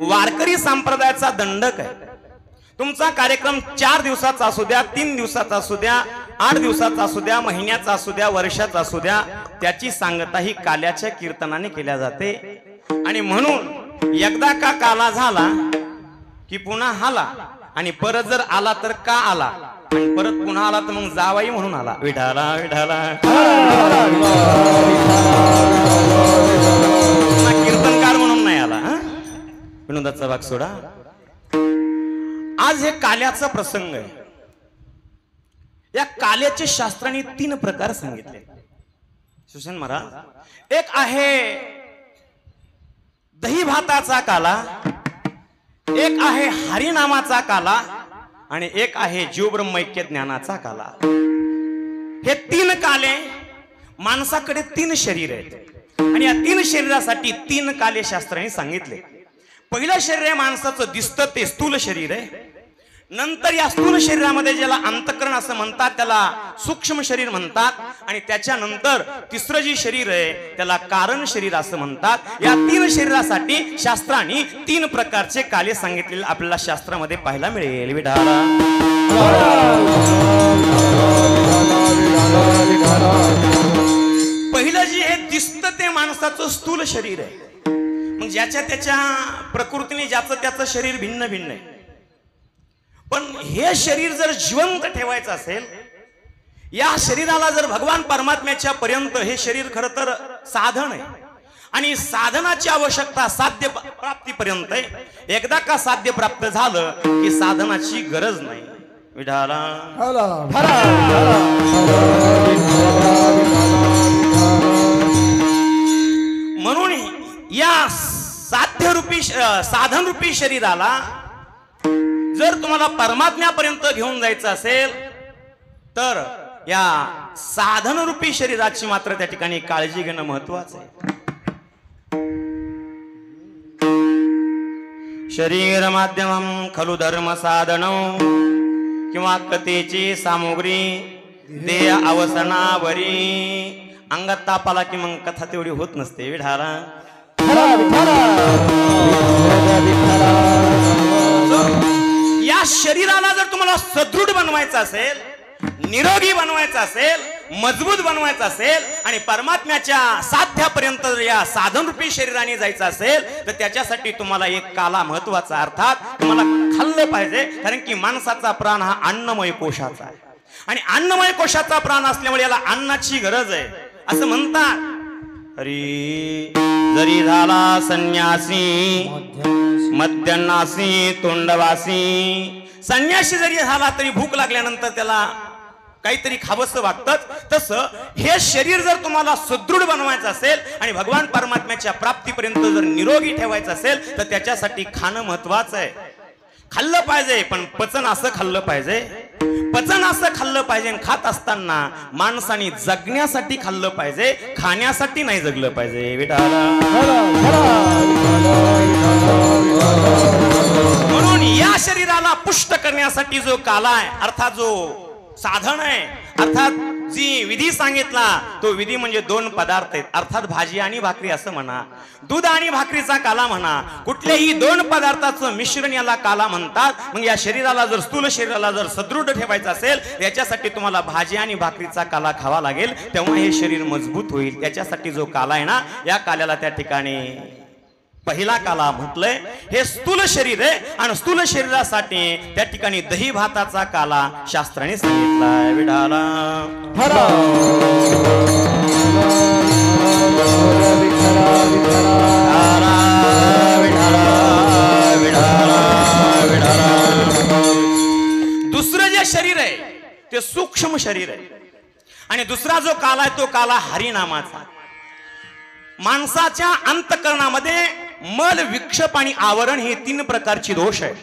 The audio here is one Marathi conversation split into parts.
वारकरी संप्रदायाचा दंडक आहे। तुमचा कार्यक्रम 4 दिवसाचा असू द्या, 3 दिवसाचा असू द्या, 8 दिवसाचा असू द्या, महिन्याचा असू द्या, वर्षाचा असू द्या, त्याची सांगता ही काल्याच्या कीर्तनाने केल्या जाते। आणि म्हणून एकदा का काला झाला की पुन्हा आला, आणि परत जर आला तर का आला, आणि परत पुन्हा आला तर मग जावाई म्हणून आला। विठाला विठाला कीर्तनकार म्हणून नाही आला। विनोदाचा भाग सोडा। आज हे काल्याचा प्रसंग आहे। या काल्याचे शास्त्रांनी 3 प्रकार सांगितले सुशन महाराज। एक आहे दही भाताचा काला, एक आहे हरिनामाचा काला, आणि एक आहे जीव ब्रह्मैक्य ज्ञानाचा काला। हे 3 काले माणसाकडे 3 शरीर आहेत, आणि या 3 शरीरासाठी 3 काले शास्त्रांनी सांगितले। पहिलं शरीर आहे माणसाचं दिसतं ते स्थूल शरीर आहे। नंतर या स्थूल शरीरामध्ये ज्याला अंतःकरण असं म्हणतात त्याला सूक्ष्म शरीर म्हणतात, आणि त्याच्यानंतर तिसरं जे शरीर आहे त्याला कारण शरीर असं म्हणतात। या 3 शरीरासाठी शास्त्रांनी 3 प्रकारचे काले सांगितलेले आपल्याला शास्त्रामध्ये पाहायला मिळेल। विठाला पहिलं जे हे दिसतं ते माणसाचं स्थूल शरीर आहे। मग ज्याच्या त्याच्या प्रकृतीने ज्याचं त्याचं शरीर भिन्न भिन्न आहे, पण हे शरीर जर जिवंत ठेवायचं असेल, या शरीराला जर भगवान परमात्म्याच्या पर्यंत हे शरीर खरं तर साधन आहे, आणि साधनाची आवश्यकता साध्य प्राप्तीपर्यंत आहे। एकदा का साध्य प्राप्त झालं की साधनाची गरज नाही। विठाला म्हणून या साधन रूपी शरीराला जर तुम्हाला परमात्म्यापर्यंत घेऊन जायचं असेल तर या साधन रूपी शरीराची मात्र त्या ठिकाणी काळजी घेणं महत्वाचं आहे। शरीर माध्यमं खलु धर्म साधनं, किंवा कथेची सामुग्री देह अवसनावरी। अंगात ताप आला की मग कथा तेवढी होत नसते। विठाला या शरीराला जर तुम्हाला सदृढ बनवायचं असेल, निरोगी बनवायचं असेल, मजबूत बनवायचं असेल, आणि परमात्म्याच्या साध्यापर्यंत या साधन रूपी शरीराने जायचं असेल तर त्याच्यासाठी तुम्हाला एक काला महत्वाचा, अर्थात तुम्हाला खाल्लं पाहिजे। कारण की माणसाचा प्राण हा अन्नमय कोशाचा आहे, आणि अन्नमय कोशाचा प्राण असल्यामुळे याला अन्नाची गरज आहे असं म्हणतात। अरे जरी झाला संन्यासी मध्यन्नासी तोंडवासी, संन्यासी जरी झाला तरी भूक लागल्यानंतर त्याला काहीतरी खावंसं वाटतं। तसं हे शरीर जर तुम्हाला सुदृढ बनवायचं असेल आणि भगवान परमात्म्याच्या प्राप्तीपर्यंत जर निरोगी ठेवायचं असेल तर त्याच्यासाठी खाणं महत्वाचं आहे। खाल्लं पाहिजे, पण पचन असं खाल्लं पाहिजे, पचन असं खाल्लं पाहिजे। खात असताना माणसाने जगण्यासाठी खाल्लं पाहिजे, खाण्यासाठी नाही जगलं पाहिजे। विठाला म्हणून या शरीराला पुष्ट करण्यासाठी जो काला आहे, अर्थात जो साधन आहे, अर्थात जी विधी सांगितला तो विधी म्हणजे 2 पदार्थ आहेत, अर्थात भाजी आणि भाकरी असं म्हणा, दूध आणि भाकरीचा काला म्हणा, कुठल्याही 2 पदार्थाचं मिश्रण याला काला म्हणतात। मग या शरीराला जर स्थूल शरीराला जर सदृढ ठेवायचं असेल याच्यासाठी तुम्हाला भाजी आणि भाकरीचा काला खावा लागेल, तेव्हा हे शरीर मजबूत होईल। त्याच्यासाठी जो काला आहे ना, या काल्याला त्या ठिकाणी पहिला काला म्हटलंय। हे स्थूल शरीर आहे, आणि स्थूल शरीरासाठी त्या ठिकाणी दही भाताचा काला शास्त्राने सांगितलाय। विठाला दुसरं जे शरीर आहे ते सूक्ष्म शरीर आहे, आणि दुसरा जो काला आहे तो काला हरिनामाचा। माणसाच्या अंतःकरणामध्ये मल, विक्षेप आणि आवरण हे 3 प्रकारची दोष आहे।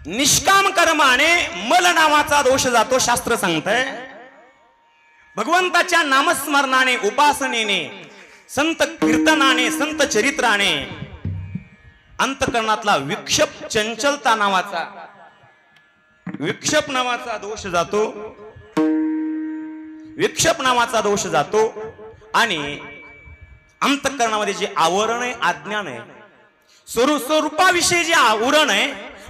निष्काम कर्माने मल नावाचा दोष जातो, शास्त्र सांगतंय। भगवंताच्या नामस्मरणाने, उपासनेने, संत कीर्तनाने, संत चरित्राने अंतःकरणातला विक्षेप, चंचलता नावाचा विक्षेप नावाचा दोष जातो, विक्षेप नावाचा दोष जातो, आणि अंतःकरणामध्ये जे आवरण आहे, अज्ञान आहे, स्वरूपाविषयी जे आवरण आहे,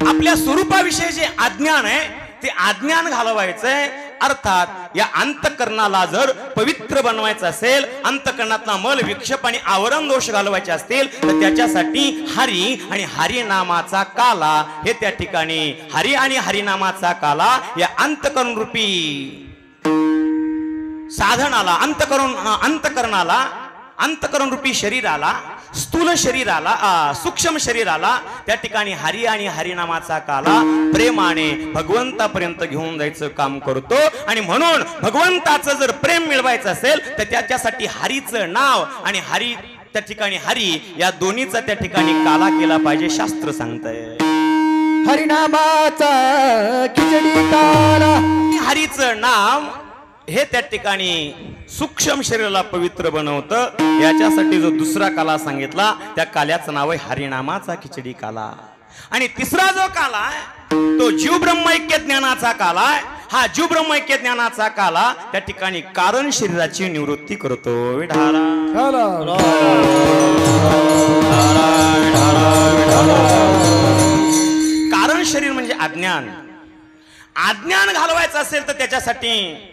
आपल्या स्वरूपाविषयी जे अज्ञान आहे, ते अज्ञान घालवायचंय. अर्थात या अंतकरणाला जर पवित्र बनवायचं असेल, अंतकरणातला मल विक्षेप आणि आवरण दोष घालवायचे असतील, तर त्याच्यासाठी हरी आणि हरिनामाचा काला हे त्या ठिकाणी, हरी आणि हरिनामाचा काला या अंतकरण रूपी साधनाला, अंतकरणाला, अंतकरण रूपी शरीराला, स्थूल शरीराला, सूक्ष्म शरीराला त्या ठिकाणी हरी आणि हरिनामाचा काला प्रेमाने भगवंतापर्यंत घेऊन जायचं काम करतो. आणि म्हणून भगवंताचं जर प्रेम मिळवायचं असेल तर त्याच्यासाठी हरीचं नाव आणि हरी त्या ठिकाणी हरी या दोन्हीचा त्या ठिकाणी काला केला पाहिजे, शास्त्र सांगतंय. हरिनामाचा खिचडी काला, हरीचं नाम हे त्या ठिकाणी सूक्ष्म शरीराला पवित्र बनवतं. याच्यासाठी जो दुसरा काला सांगितला त्या काल्याचं नाव आहे हरिनामाचा खिचडी काला. आणि तिसरा जो काला आहे तो जीव ब्रह्मैक्य ज्ञानाचा काला आहे. हा जीव ब्रह्मैक्य ज्ञानाचा काला त्या ठिकाणी कारण शरीराची निवृत्ती करतो. विढाला कारण शरीर म्हणजे अज्ञान. अज्ञान घालवायचं असेल तर त्याच्यासाठी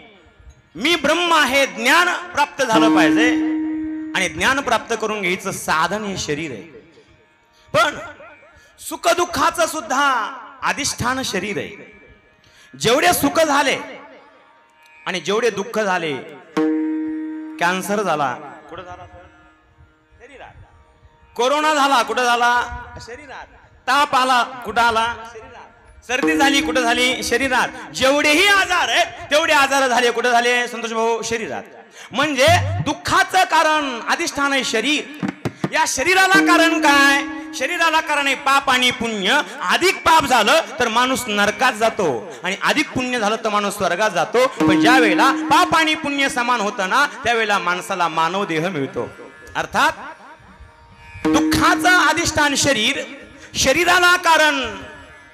मी ब्रह्म आहे ज्ञान प्राप्त झालं पाहिजे. आणि ज्ञान प्राप्त करून घ्यायचं साधन हे शरीर आहे. पण सुख दुःखाचं सुद्धा अधिष्ठान शरीर आहे. जेवढे सुख झाले आणि जेवढे दुःख झाले, कॅन्सर झाला कुठं झाला? शरीरात. कोरोना झाला कुठं झाला? शरीरात. ताप आला कुठं आला? शरीरात. सर्दी झाली कुठं झाली? शरीरात. जेवढेही आजार आहेत तेवढे आजार झाले कुठं झाले संतोष भाऊ? शरीरात. म्हणजे दुःखाचं कारण अधिष्ठान आहे शरीर. या शरीराला कारण काय? शरीराला कारण आहे पाप आणि पुण्य. अधिक पाप झालं तर माणूस नरकात जातो आणि अधिक पुण्य झालं तर माणूस स्वर्गात जातो. पण ज्या वेळेला पाप आणि पुण्य समान होतं ना, त्यावेळेला माणसाला मानव देह मिळतो. अर्थात दुःखाचं अधिष्ठान शरीर. शरीराला कारण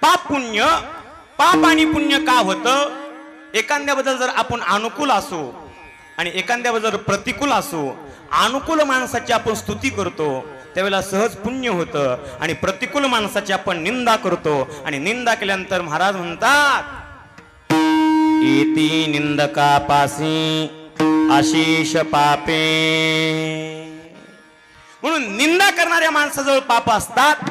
पाप पुण्य. पाप आणि पुण्य का होतं? एखाद्याबद्दल जर आपण अनुकूल असू आणि एखाद्याबद्दल प्रतिकूल असू, अनुकूल माणसाची आपण स्तुती करतो त्यावेळेला सहज पुण्य होतं. आणि प्रतिकूल माणसाची आपण निंदा करतो आणि निंदा केल्यानंतर महाराज म्हणतात इति निंदकापासी आशिष पापे. म्हणून निंदा करणाऱ्या माणसाजवळ पाप असतात.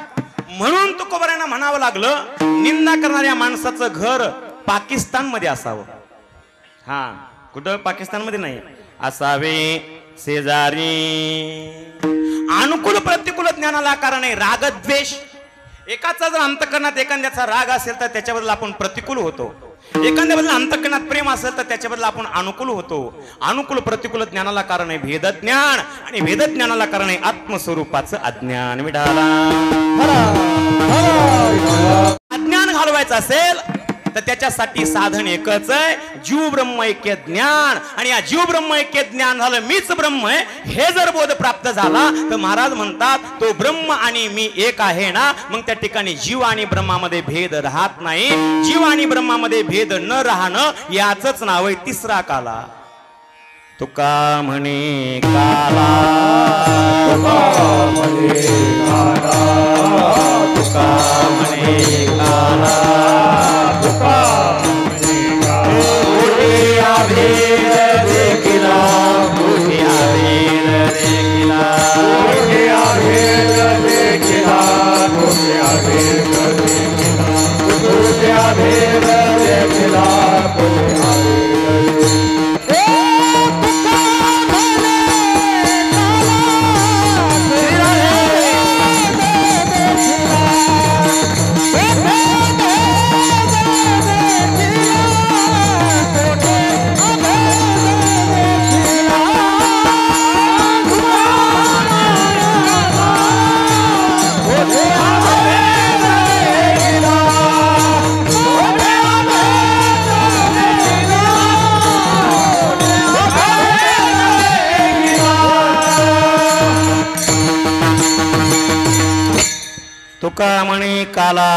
म्हणून तुकोबारायांना म्हणावं लागलं निंदा करणाऱ्या माणसाचं घर पाकिस्तान मध्ये असावं. हा, कुठं? पाकिस्तान मध्ये नाही, असावे शेजारी. अनुकूल प्रतिकूल ज्ञानाला कारण आहे रागद्वेष. एकाचा जर अंतकरणात एखाद्याचा राग असेल तर त्याच्याबद्दल आपण प्रतिकूल होतो. एखाद्याबद्दल अंतकरणात प्रेम असेल तर त्याच्याबद्दल आपण अनुकूल होतो. अनुकूल प्रतिकूल ज्ञानाला कारण आहे भेदज्ञान आणि भेदज्ञानाला कारण आहे आत्मस्वरूपाचं अज्ञान. विढाला अज्ञान घालवायचं असेल तर त्याच्यासाठी साधन एकच आहे, जीव ब्रह्मैक्य ज्ञान. आणि या जीव ब्रह्मैक्य ज्ञान झालं मीच ब्रह्म आहे हे जर बोध प्राप्त झाला तर महाराज म्हणतात तो ब्रह्म आणि मी एक आहे ना, मग त्या ठिकाणी जीव आणि ब्रह्मामध्ये भेद राहत नाही. जीव आणि ब्रह्मामध्ये भेद न राहणं याचंच नाव आहे तिसरा काला. तुका म्हणे काला, तुका म्हणे काला, तुका म्हणे काला, तुका म्हणे काला. कोट्या भेद देखिला, कोट्या भेद देखिला, कोट्या भेद देखिला, कोट्या भेद देखिला, कोट्या भेद देखिला, कोट्या तुका म्हणे काला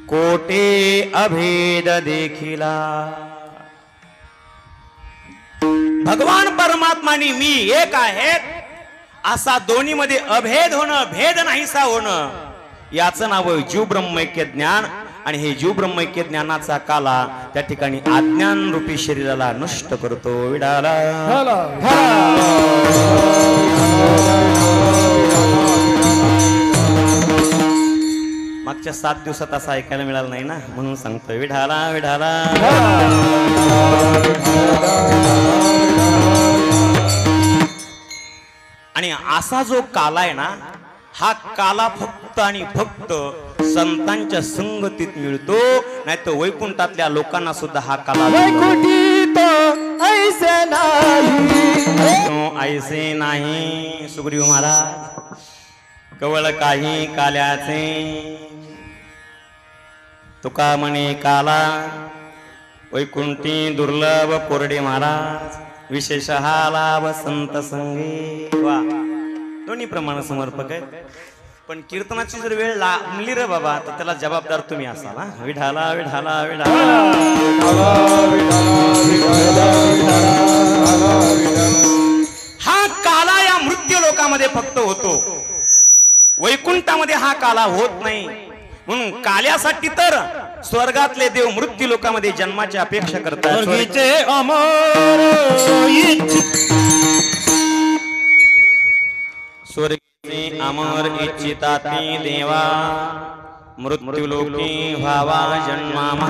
कोटे अभेद देखिला. भगवान परमात्मानी मी एक आहेत असा दोन्ही मध्ये अभेद होणं, भेद नाहीसा होणं, याचं नाव आहे जीव ब्रह्मैक्य ज्ञान. आणि हे जीव ब्रह्मैक्य ज्ञानाचा काला त्या ठिकाणी अज्ञान रूपी शरीराला नष्ट करतो. विडाला मागच्या 7 दिवसात असं ऐकायला मिळालं नाही ना, म्हणून सांगतोय विढाला विढाला. आणि असा जो काला आहे ना, हा काला फक्त आणि फक्त संतांच्या संगतीत मिळतो, नाही तर वैकुंठातल्या लोकांना सुद्धा हा काला ऐसे नाही. सुग्रीव महाराज कवळ काही काल्याचे तुका म्हणे काला वैकुंठी दुर्लभ कोरडे महाराज विशेष हा लाभ संत संगे. वा, दोन्ही प्रमाण समर्पक आहेत. पण कीर्तनाची जर वेळ लागली रे बाबा, तर त्याला जबाबदार तुम्ही असाल. विढाला विढाला विढाला. हा काला या मृत्यू लोकामध्ये फक्त होतो, वैकुंठामध्ये हा काला होत नाही. म्हणून काल्यासाठी तर स्वर्गातले देव मृत्यू लोकामध्ये जन्माची अपेक्षा करतात. स्वर्गीचे अमर इच्छिताती देवा मृत्यू लोकी व्हावा जन्मामा.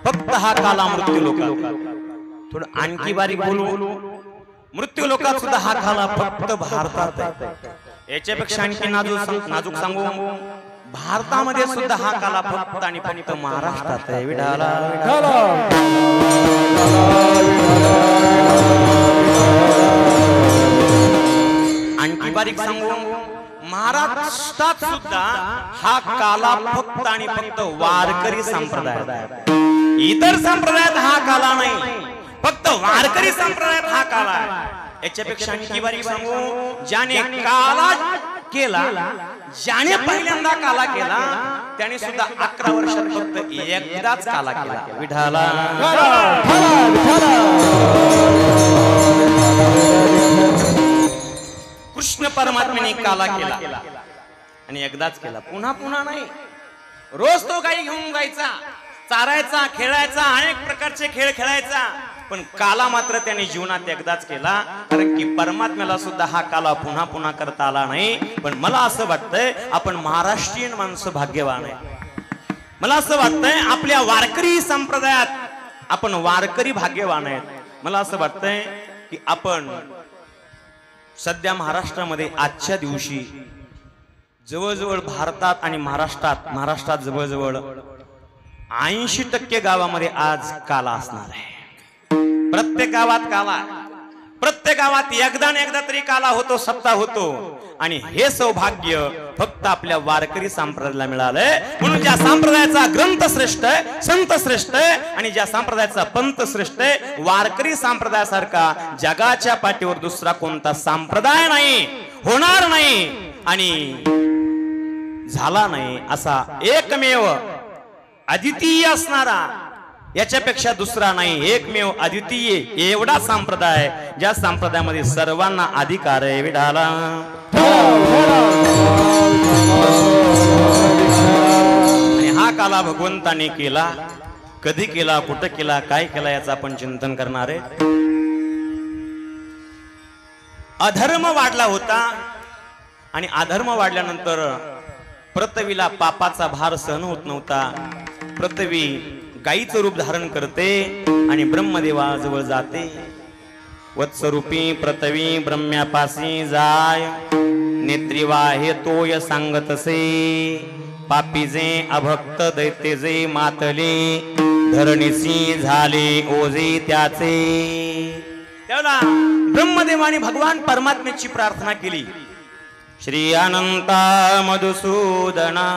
फक्त हा काला मृत्यू लोकात. थोडं आणखी बारीक बोलू, मृत्यू लोकात सुद्धा हा काला फक्त भारतात आहे. याच्यापेक्षा आणखी नाजूक सांगू, भारतामध्ये सुद्धा हा काला फक्त आणि फक्त महाराष्ट्रात आहे. विढाला आणखी बारीक सांगू, महाराष्ट्रात सुद्धा हा काला फक्त आणि फक्त वारकरी संप्रदायात आहे. इतर संप्रदायात हा काला नाही, फक्त वारकरी संप्रदायात हा काला आहे. याच्यापेक्षा आणखी बारीक सांगू, ज्याने काला केला, ज्याने पहिल्यांदा काला केला, त्याने सुद्धा 11 वर्षात फक्त एकदाच काला केला. विढाला कृष्ण परमात्म्याने काला केला आणि एकदाच केला, पुन्हा पुन्हा नाही. रोज तो गाई घेऊन जायचा, चारायचा, खेळायचा, अनेक प्रकारचे खेळ खेळायचा, पण काला मात्र त्याने जीवनात एकदाच केला. कारण की परमात्म्याला सुद्धा हा काला पुन्हा पुन्हा करता आला नाही. पण मला असं वाटतंय आपण महाराष्ट्रीयन माणसं भाग्यवान आहे. मला असं वाटतंय आपल्या वारकरी संप्रदायात आपण वारकरी भाग्यवान आहेत. मला असं वाटतंय की आपण सध्या महाराष्ट्रामध्ये आजच्या दिवशी जवळजवळ भारतात आणि महाराष्ट्रात जवळजवळ 80% गावामध्ये आज काला असणार आहे. प्रत्येक गावात काला, प्रत्येक गावात एकदा तरी काला होतो, सप्ताह होतो. आणि हे सौभाग्य फक्त आपल्या वारकरी संप्रदायाला मिळालंय. म्हणून ज्या संप्रदायाचा ग्रंथ श्रेष्ठ आहे, संत श्रेष्ठ आहे, आणि ज्या संप्रदायाचा पंत श्रेष्ठ आहे, वारकरी संप्रदायासारखा जगाच्या पाठीवर दुसरा कोणता संप्रदाय नाही, होणार नाही आणि झाला नाही. असा एकमेव अद्वितीय असणारा, याच्यापेक्षा दुसरा नाही, एकमेव अद्वितीय एवढा संप्रदाय, ज्या संप्रदायामध्ये सर्वांना अधिकार आहे. विढाला आणि हा काला भगवंताने केला, कधी केला, कुठं केला, काय केला, याचं आपण चिंतन करणार आहे. अधर्म वाढला होता आणि अधर्म वाढल्यानंतर पृथ्वीला पापाचा भार सहन होत नव्हता. पृथ्वी गाईचं रूप धारण करते आणि ब्रह्मदेवाजवळ जाते. वत्सरूपी पृथ्वी ब्रह्म्यापासी जाय, नेत्री वाहे तोय सांगतसे, पापीजे अभक्त दैत्यजे मातले, धरणीसी झाले ओझे त्याचे. त्याला ब्रह्मदेवाने भगवान परमात्म्याची प्रार्थना केली. श्री अनंता मधुसूदना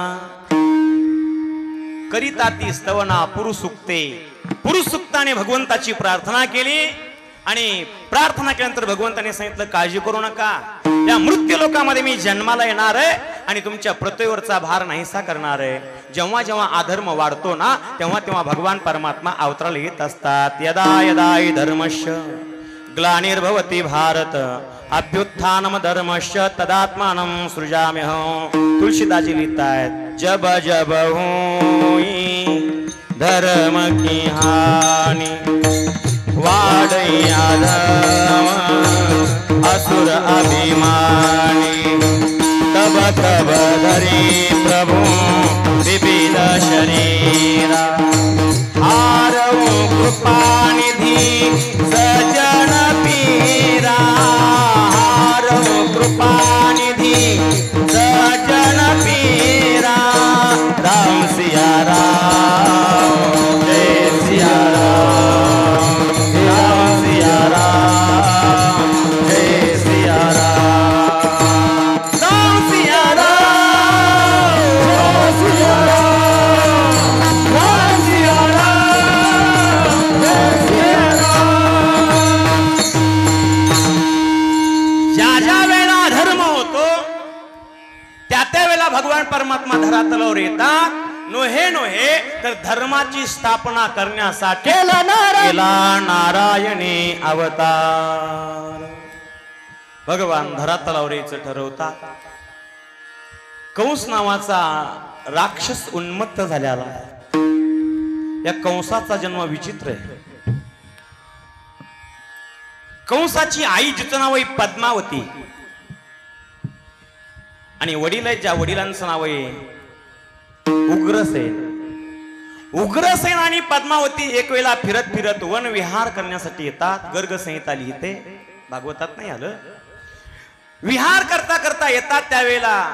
करिताती स्तवना पुरुषसुक्ताने भगवंताची प्रार्थना केली. आणि प्रार्थना केल्यानंतर भगवंताने सांगितलं, काळजी करू नका, या मृत्यू लोकामध्ये मी जन्माला येणार आहे आणि तुमच्या पृथ्वीवरचा भार नाहीसा करणार आहे. जेव्हा जेव्हा अधर्म वाढतो ना, तेव्हा तेव्हा भगवान परमात्मा अवतराला येत असतात. यदा यदा धर्मश्य ग्लानिर्भवति भारत अभ्युत्थानम धर्मस्य तदात्मानं सृजाम्यहं. तुलसीदास जी लिखतायत जब जब हुई धर्म की हानि वाड़िया धर्म असुर अभिमानी तब तब धरी प्रभु विविध शरीरा हारऊ कृपानिधि सजन पीरा हारऊ कृपानिधि सजन पीरा राम सिया राम जय सिया राम राम सिया राम जय सिया राम राम सिया राम जय सिया राम राम सिया राम जय सिया राम. ज्या ज्या वेळा धर्म होतो त्या त्या वेळेला भगवान परमात्मा धरातलावर येतात. नोहे नोहे तर धर्माची स्थापना करण्यासाठी केला नारायणी अवतार. भगवान धरातलावर यायचं ठरवतात. कंस नावाचा राक्षस उन्मत्त झालेला आहे. या कंसाचा जन्म विचित्र आहे. कंसाची आई जिचं नाव आहे पद्मावती आणि वडील आहे ज्या वडिलांचं नाव आहे उग्रसेन. उग्रसेन आणि पद्मावती एक वेळा फिरत फिरत वन विहार करण्यासाठी येतात. गर्ग संहिता लिहिते, भागवतात नाही आलं. विहार करता करता येतात त्यावेळेला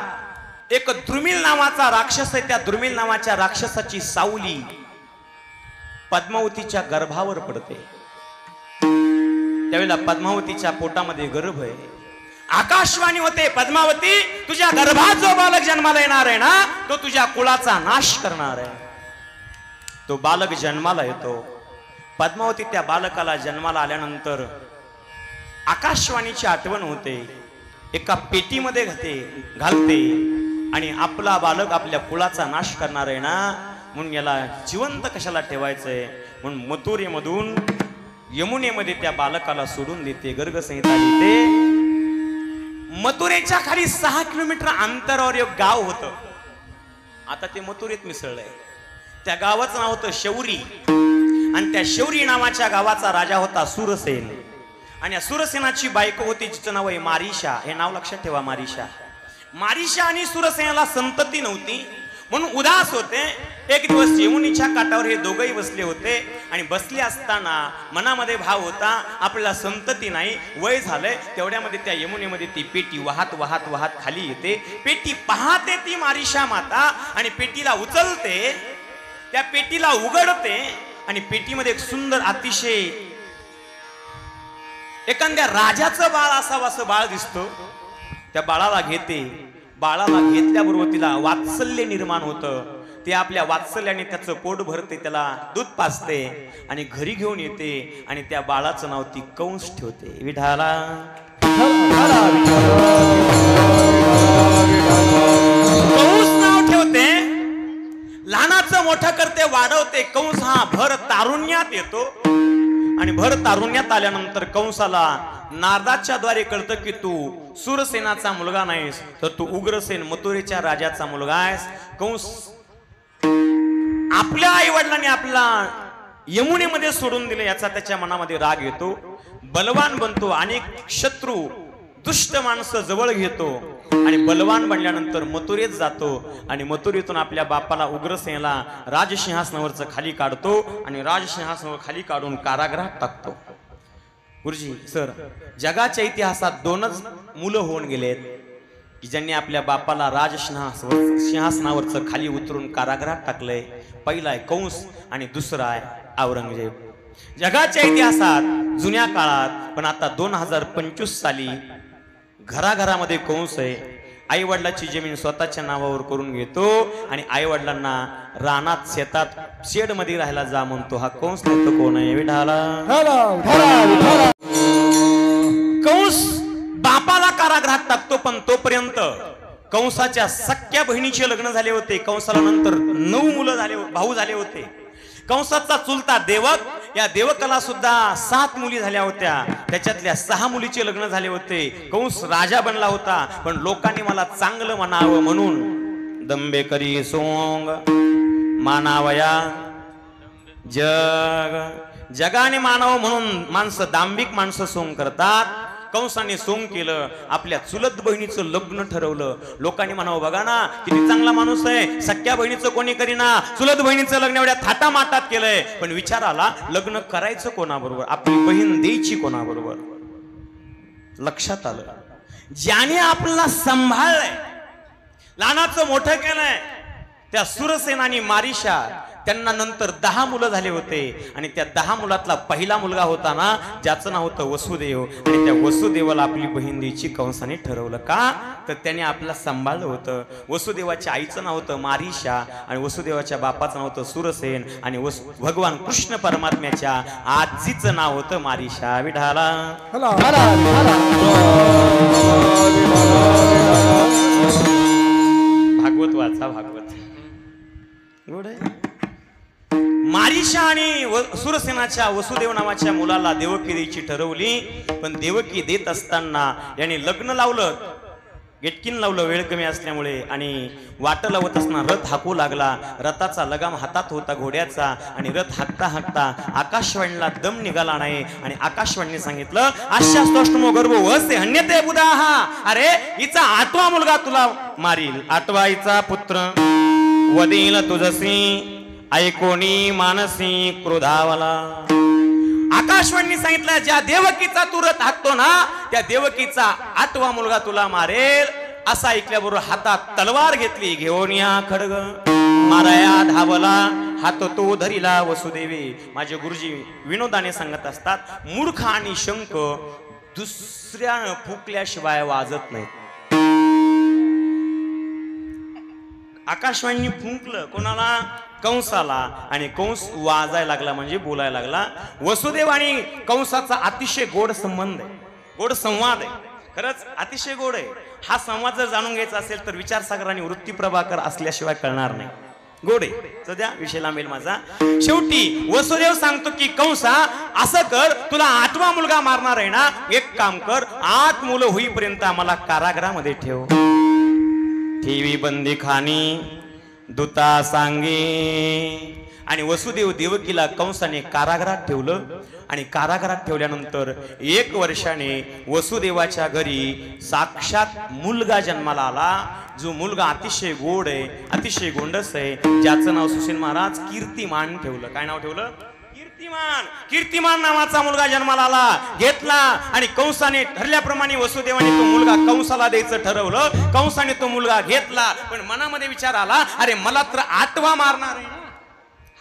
एक द्रुमिल नावाचा राक्षस आहे. त्या द्रुमिल नावाच्या राक्षसाची सावली पद्मावतीच्या गर्भावर पडते. त्यावेळेला पद्मावतीच्या पोटामध्ये गर्भ आहे. आकाशवाणी होते पद्मावती तुझ्या गर्भात जो बालक जन्माला येणार आहे ना तो तुझ्या कुळाचा नाश करणार आहे. तो बालक जन्माला येतो. पद्मावती त्या बालकाला जन्माला आल्यानंतर आकाशवाणीची आठवण होते. एका पेटीमध्ये घालते आणि आपला बालक आपल्या कुळाचा नाश करणार आहे ना म्हणून याला जिवंत कशाला ठेवायचंय म्हणून मथुरेमधून यमुनेमध्ये त्या बालकाला सोडून देते. गर्ग संहिता लिहिते मथुरेच्या खाली 6 किलोमीटर अंतरावर एक गाव होतं. आता ते मथुरेत मिसळलंय. त्या गावाचं नाव होतं शौरी आणि त्या शौरी नावाच्या गावाचा राजा होता सुरसेन. आणि या सुरसेनाची बायको होती जिचं नाव आहे मारिशा. हे नाव लक्षात ठेवा मारिशा. मारिशा आणि सुरसेनाला संतती नव्हती म्हणून उदास होते. एक दिवस यमुनेच्या काठावर हे दोघंही बसले होते आणि बसले असताना मनामध्ये भाव होता आपल्याला संतती नाही, वय झालंय. तेवढ्यामध्ये त्या यमुनेमध्ये ती पेटी वाहत वाहत वाहत खाली येते. पेटी पाहते ती मारिशा माता आणि पेटीला उचलते. त्या पेटीला उघडते आणि पेटीमध्ये एक सुंदर अतिशय एखाद्या राजाचं बाळ असावं असं बाळ दिसतो. त्या बाळाला घेते. बाळाला घेतल्याबरोबर तिला वात्सल्य निर्माण होतं. ते आपल्या वात्सल्याने त्याचं पोट भरते, त्याला दूध पाजते आणि घरी घेऊन येते आणि त्या बाळाचं नाव ती कंस ठेवते. विठाला कंस नाव ठेवते. लहानाचं मोठं करते, वाढवते. कंस हा भर तारुण्यात येतो आणि भर तारुण्यात आल्यानंतर कंसाला नारदाच्या द्वारे कळतं की तू सुरसेनाचा मुलगा नाहीस तर तू उग्रसेन मथुरेच्या राजाचा मुलगा आहेस. कंस आपल्या आई वडिलांनी आपला यमुनेमध्ये सोडून दिले याचा त्याच्या मनामध्ये राग येतो. बलवान बनतो. अनेक शत्रू दुष्ट माणसं जवळ घेतो आणि बलवान बनल्यानंतर मथुरेत जातो आणि मथुरेतून आपल्या बापाला उग्रसेनाला राजसिंहासनावरचं खाली काढतो आणि राजसिंहासनावर खाली काढून कारागृहात टाकतो. गुरुजी सर, जगाच्या इतिहासात 2च मुलं होऊन गेलेत की ज्यांनी आपल्या बापाला सिंहासनावरचं खाली उतरून कारागृहात टाकलंय. पहिला आहे कंस आणि दुसरा आहे औरंगजेब. जगाच्या इतिहासात जुन्या काळात पण आता 2025 साली घराघरामध्ये कंस आहे. आई वडिलाची जमीन स्वतःच्या नावावर करून घेतो आणि आई वडिलांना रानात शेतात शेड मध्ये राहायला जा म्हणतो. हा कंस नाही तो कोण आहे? कंस बापाला कारागृहात टाकतो पण तोपर्यंत कंसाच्या सख्या बहिणीचे लग्न झाले होते. कंसाला नंतर 9 मुलं झाले, भाऊ झाले होते. कंसाचा चुलता देवक या देवकाला सुद्धा 7 मुली झाल्या होत्या, त्याच्यातल्या 6 मुलीचे लग्न झाले होते. कंस राजा बनला होता, पण लोकांनी मला चांगलं म्हणावं म्हणून दंबे करी सोंग मानावया जगाने मानावं म्हणून माणसं दांभिक माणसं सोंग करतात. कंसाने सोंग केलं, आपल्या चुलत बहिणीचं लग्न ठरवलं. लोकांनी म्हणावं बघा ना किती चांगला माणूस आहे, सख्या बहिणीचं कोणी करीना, चुलत बहिणीचं लग्न एवढ्या थाटामाटात केलंय. पण विचार आला लग्न करायचं कोणाबरोबर, आपली बहीण द्यायची कोणाबरोबर. लक्षात आलं ज्याने आपल्याला सांभाळलंय, लहानाचं मोठं केलंय, त्या सुरसेन आणि मारिशा, त्यांना नंतर 10 मुलं झाले होते. आणि त्या 10 मुलातला पहिला मुलगा होता ना, ज्याचं नाव होतं वसुदेव. आणि त्या वसुदेवाला आपली बहीण द्यायची कंसाने ठरवलं. का तर त्याने आपल्याला सांभाळलं होतं. वसुदेवाच्या आईचं नाव होतं मारिशा आणि वसुदेवाच्या बापाचं नाव होतं सुरसेन आणि भगवान कृष्ण परमात्म्याच्या आजीचं नाव होतं मारिशा. विठाला भागवत वाचा, भागवत गोड आहे. मारिशा आणि सुरसेनाच्या वसुदेव नावाच्या मुलाला देवकी द्यायची ठरवली. पण देवकी देत असताना याने लग्न लावलं, गेटकीन लावलं वेळ कमी असल्यामुळे. आणि वाट लावत असताना रथ हाकू लागला. रथाचा लगाम हातात होता घोड्याचा. आणि रथ हाकता हाकता आकाशवाणीला दम निघाला नाही. आणि आकाशवाणीने सांगितलं आश्यास्तोष्टमो गर्भ वसे हन्यते बुधाहा, अरे हिचा 8वा मुलगा तुला मारील, 8वा हिचा पुत्र वदील तुझसी ऐकोनी मानसी क्रोधावला. आकाशवाणीने सांगितलं ज्या देवकीचा तू रथ हाकतो ना, त्या देवकीचा 8वा मुलगा तुला मारेल. असा ऐकल्याबरोबर हातात तलवार घेतली, घेऊन या खडग माराया धावला. हात तो धरिला वसुदेवी. माझे गुरुजी विनोदाने सांगत असतात मूर्ख आणि शंख दुसऱ्यानं फुकल्याशिवाय वाजत नाही. आकाशवाणीने फुंकलं कोणाला, कंसाला. आणि कंस वाजायला लागला, म्हणजे बोलायला लागला. वसुदेव आणि कंसाचा अतिशय गोड संबंध आहे, गोड संवाद आहे. खरंच अतिशय गोड आहे. हा संवाद जर जाणून घ्यायचा असेल तर विचारसागर आणि वृत्ती प्रभाकर असल्याशिवाय कळणार नाही. गोड आहे. सध्या विषय लांबेल माझा. शेवटी वसुदेव सांगतो की कंसा असं कर, तुला 8वा मुलगा मारणार आहे ना, एक काम कर, 8 मुलं होईपर्यंत आम्हाला कारागृहामध्ये ठेव. ठेवी बंदी खानी दूता सांगे. आणि वसुदेव देवकीला कंसाने कारागृहात ठेवलं. आणि कारागृहात ठेवल्यानंतर 1 वर्षाने वसुदेवाच्या घरी साक्षात मुलगा जन्माला आला. जो मुलगा अतिशय गोड आहे, अतिशय गोंडस आहे, ज्याचं नाव सुशील महाराज कीर्तिमान ठेवलं. काय नाव ठेवलं? कीर्तिमान. कीर्तिमान नावाचा मुलगा जन्माला आला, घेतला. आणि कंसाने ठरल्याप्रमाणे वसुदेवाने तो मुलगा कंसाला द्यायचं ठरवलं. कंसाने तो मुलगा घेतला. पण मनामध्ये विचार आला, अरे मला तर 8वा मारणार आहे ना.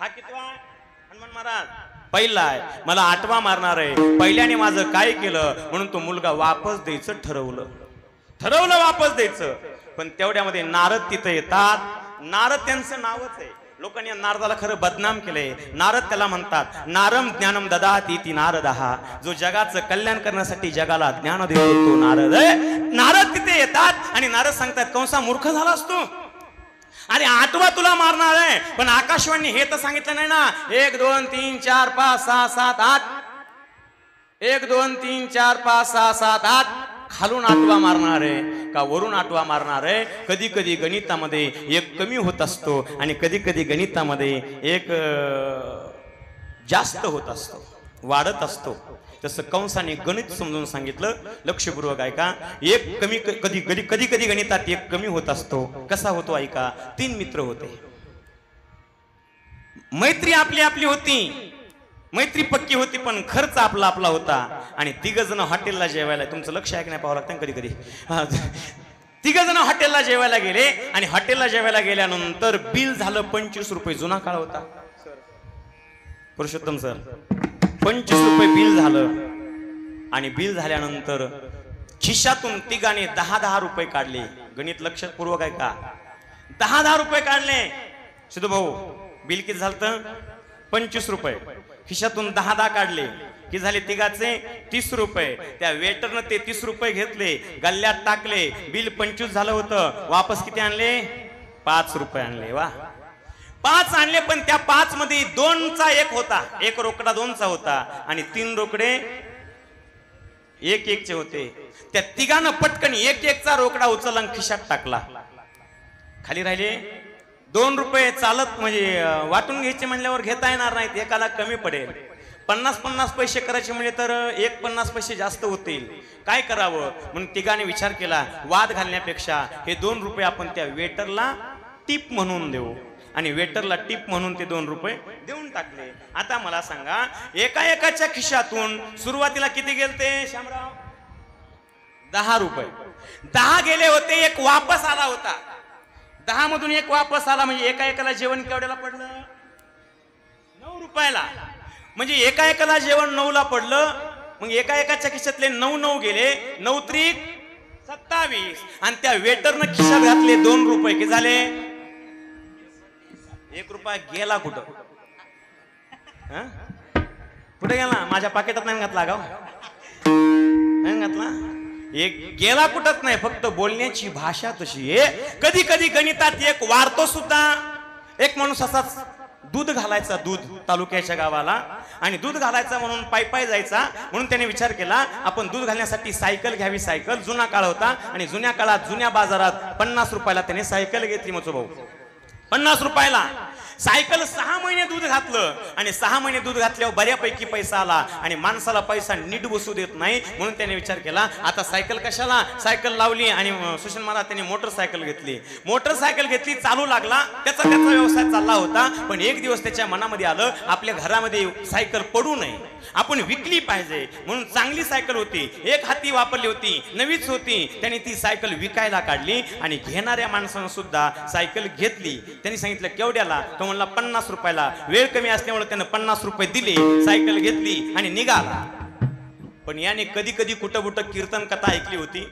हा कितवा? हनुमान महाराज पहिला आहे, मला 8वा मारणार आहे. पहिल्याने माझं काय केलं म्हणून तो मुलगा वापस द्यायचं ठरवलं वापस द्यायचं. पण तेवढ्यामध्ये नारद तिथं येतात. नारद त्यांचं नावच आहे. लोकांनी नारदाला खरं बदनाम केलंय. नारद त्याला म्हणतात नारम ज्ञानम ददाति इति नारदहा. जो जगाचं कल्याण करण्यासाठी जगाला ज्ञान देतो तो नारद आहे. नारद तिथे येतात आणि नारद सांगतात कंसा मूर्ख झाला असतो, अरे 8वा तुला मारणार आहे. पण आकाशवाणी हे तर सांगितलं नाही ना, 1 2 3 4 5 6 7 8, 1 2 3 4 5 6 7 8. खालून 8वा मारणार आहे का वरून 8वा मारणार आहे? कधी कधी गणितामध्ये 1 कमी होत असतो आणि कधी कधी गणितामध्ये 1 जास्त होत असतो, वाढत असतो. तसं कंसाने गणित समजून सांगितलं. लक्षपूर्वक ऐका. 1 कमी कधी कधी कधी गणितात 1 कमी होत असतो. कसा होतो ऐका. 3 मित्र होते. मैत्री आपली आपली होती, मैत्री पक्की होती, पण खर्च आपला आपला होता. आणि 3 जण हॉटेलला जेवायला, तुमचं लक्ष ऐक नाही पाहावं लागतं कधी कधी. 3 जण हॉटेलला जेवायला गेले. आणि हॉटेलला जेवायला गेल्यानंतर बिल झालं 25 रुपये. जुना काळ होता पुरुषोत्तम सर. 25 रुपये बिल झालं. आणि बिल झाल्यानंतर खिशातून 3घाने 10-10 रुपये काढले. गणित लक्षपूर्वक आहे का? 10-10 रुपये काढले. सिद्धू भाऊ बिल किती झालं? 25 रुपये. खिशातून 10-10 काढले की झाले 3घाचे 30 रुपये. त्या वेटरनं ते 30 रुपये घेतले, गल्ल्यात टाकले. बिल 25 झालं होतं. वापस किती आणले? 5 रुपये आणले. वा, 5 आणले, पण त्या 5 मध्ये 2चा 1 होता, 1 रोकडा 2चा होता आणि 3 रोकडे 1-1चे होते. त्या तिघांना पटकन 1-1चा रोकडा उचलला आणि खिशात टाकला. खाली राहिले 2 रुपये. चालत म्हणजे वाटून घ्यायचे म्हणल्यावर घेता येणार नाहीत, एकाला कमी पडेल. 50-50 पैसे करायचे म्हणजे तर 50 पैसे जास्त होतील. काय करावं म्हणून तिघांनी विचार केला, वाद घालण्यापेक्षा हे 2 रुपये आपण त्या वेटरला टिप म्हणून देऊ. आणि वेटरला टिप म्हणून ते 2 रुपये देऊन टाकले. आता मला सांगा, एकाच्या खिशातून सुरुवातीला किती गेलते शामराव? 10 रुपये. 10 गेले होते, 1 वापस आला होता. 10 मधून 1 वापस आला म्हणजे एकाला जेवण केवढ्याला पडलं? 9 रुपयाला. म्हणजे एकाला जेवण 9ला पडलं. मग एकाच्या खिशातले 9 गेले, 9 त्रिक 27. आणि त्या वेटरनं खिशात घातले 2 रुपये. की झाले? 1 रुपया गेला कुठं? कुठे गेला? माझ्या पाकिटात नाही घातला गाव, नाही घातला. एक गेला कुठंच नाही, फक्त बोलण्याची भाषा तशी आहे. कधी कधी गणितात एक वाढतो सुद्धा. एक माणूस असाच दूध घालायचा, दूध तालुक्याच्या गावाला, आणि दूध घालायचा म्हणून पायी जायचा. म्हणून त्याने विचार केला, आपण दूध घालण्यासाठी सायकल घ्यावी. सायकल जुना काळ होता आणि जुन्या काळात जुन्या बाजारात 50 रुपयाला त्याने सायकल घेतली. मचो भाऊ 50 रुपयाला सायकल. 6 महिने दूध घातलं आणि 6 महिने दूध घातल्यावर बऱ्यापैकी पैसा आला आणि माणसाला पैसा नीट बसू देत नाही. म्हणून त्याने विचार केला, आता सायकल कशाला. सायकल लावली आणि सुशील महाराज त्यांनी मोटरसायकल घेतली. मोटरसायकल घेतली, चालू लागला. त्याचा व्यवसाय चालला होता. पण एक दिवस त्याच्या मनामध्ये आलं, आपल्या घरामध्ये सायकल पडू नये, आपण विकली पाहिजे. म्हणून चांगली सायकल होती, 1 हाती वापरली होती, नवीच होती. त्याने ती सायकल विकायला काढली आणि घेणाऱ्या माणसानं सुद्धा सायकल घेतली. त्यांनी सांगितलं केवढ्याला? तो म्हणला 50 रुपयाला. वेळ कमी असल्यामुळे त्यानं 50 रुपये दिले, सायकल घेतली आणि निघाला. पण याने कधी कधी कुठं कीर्तन कथा ऐकली होती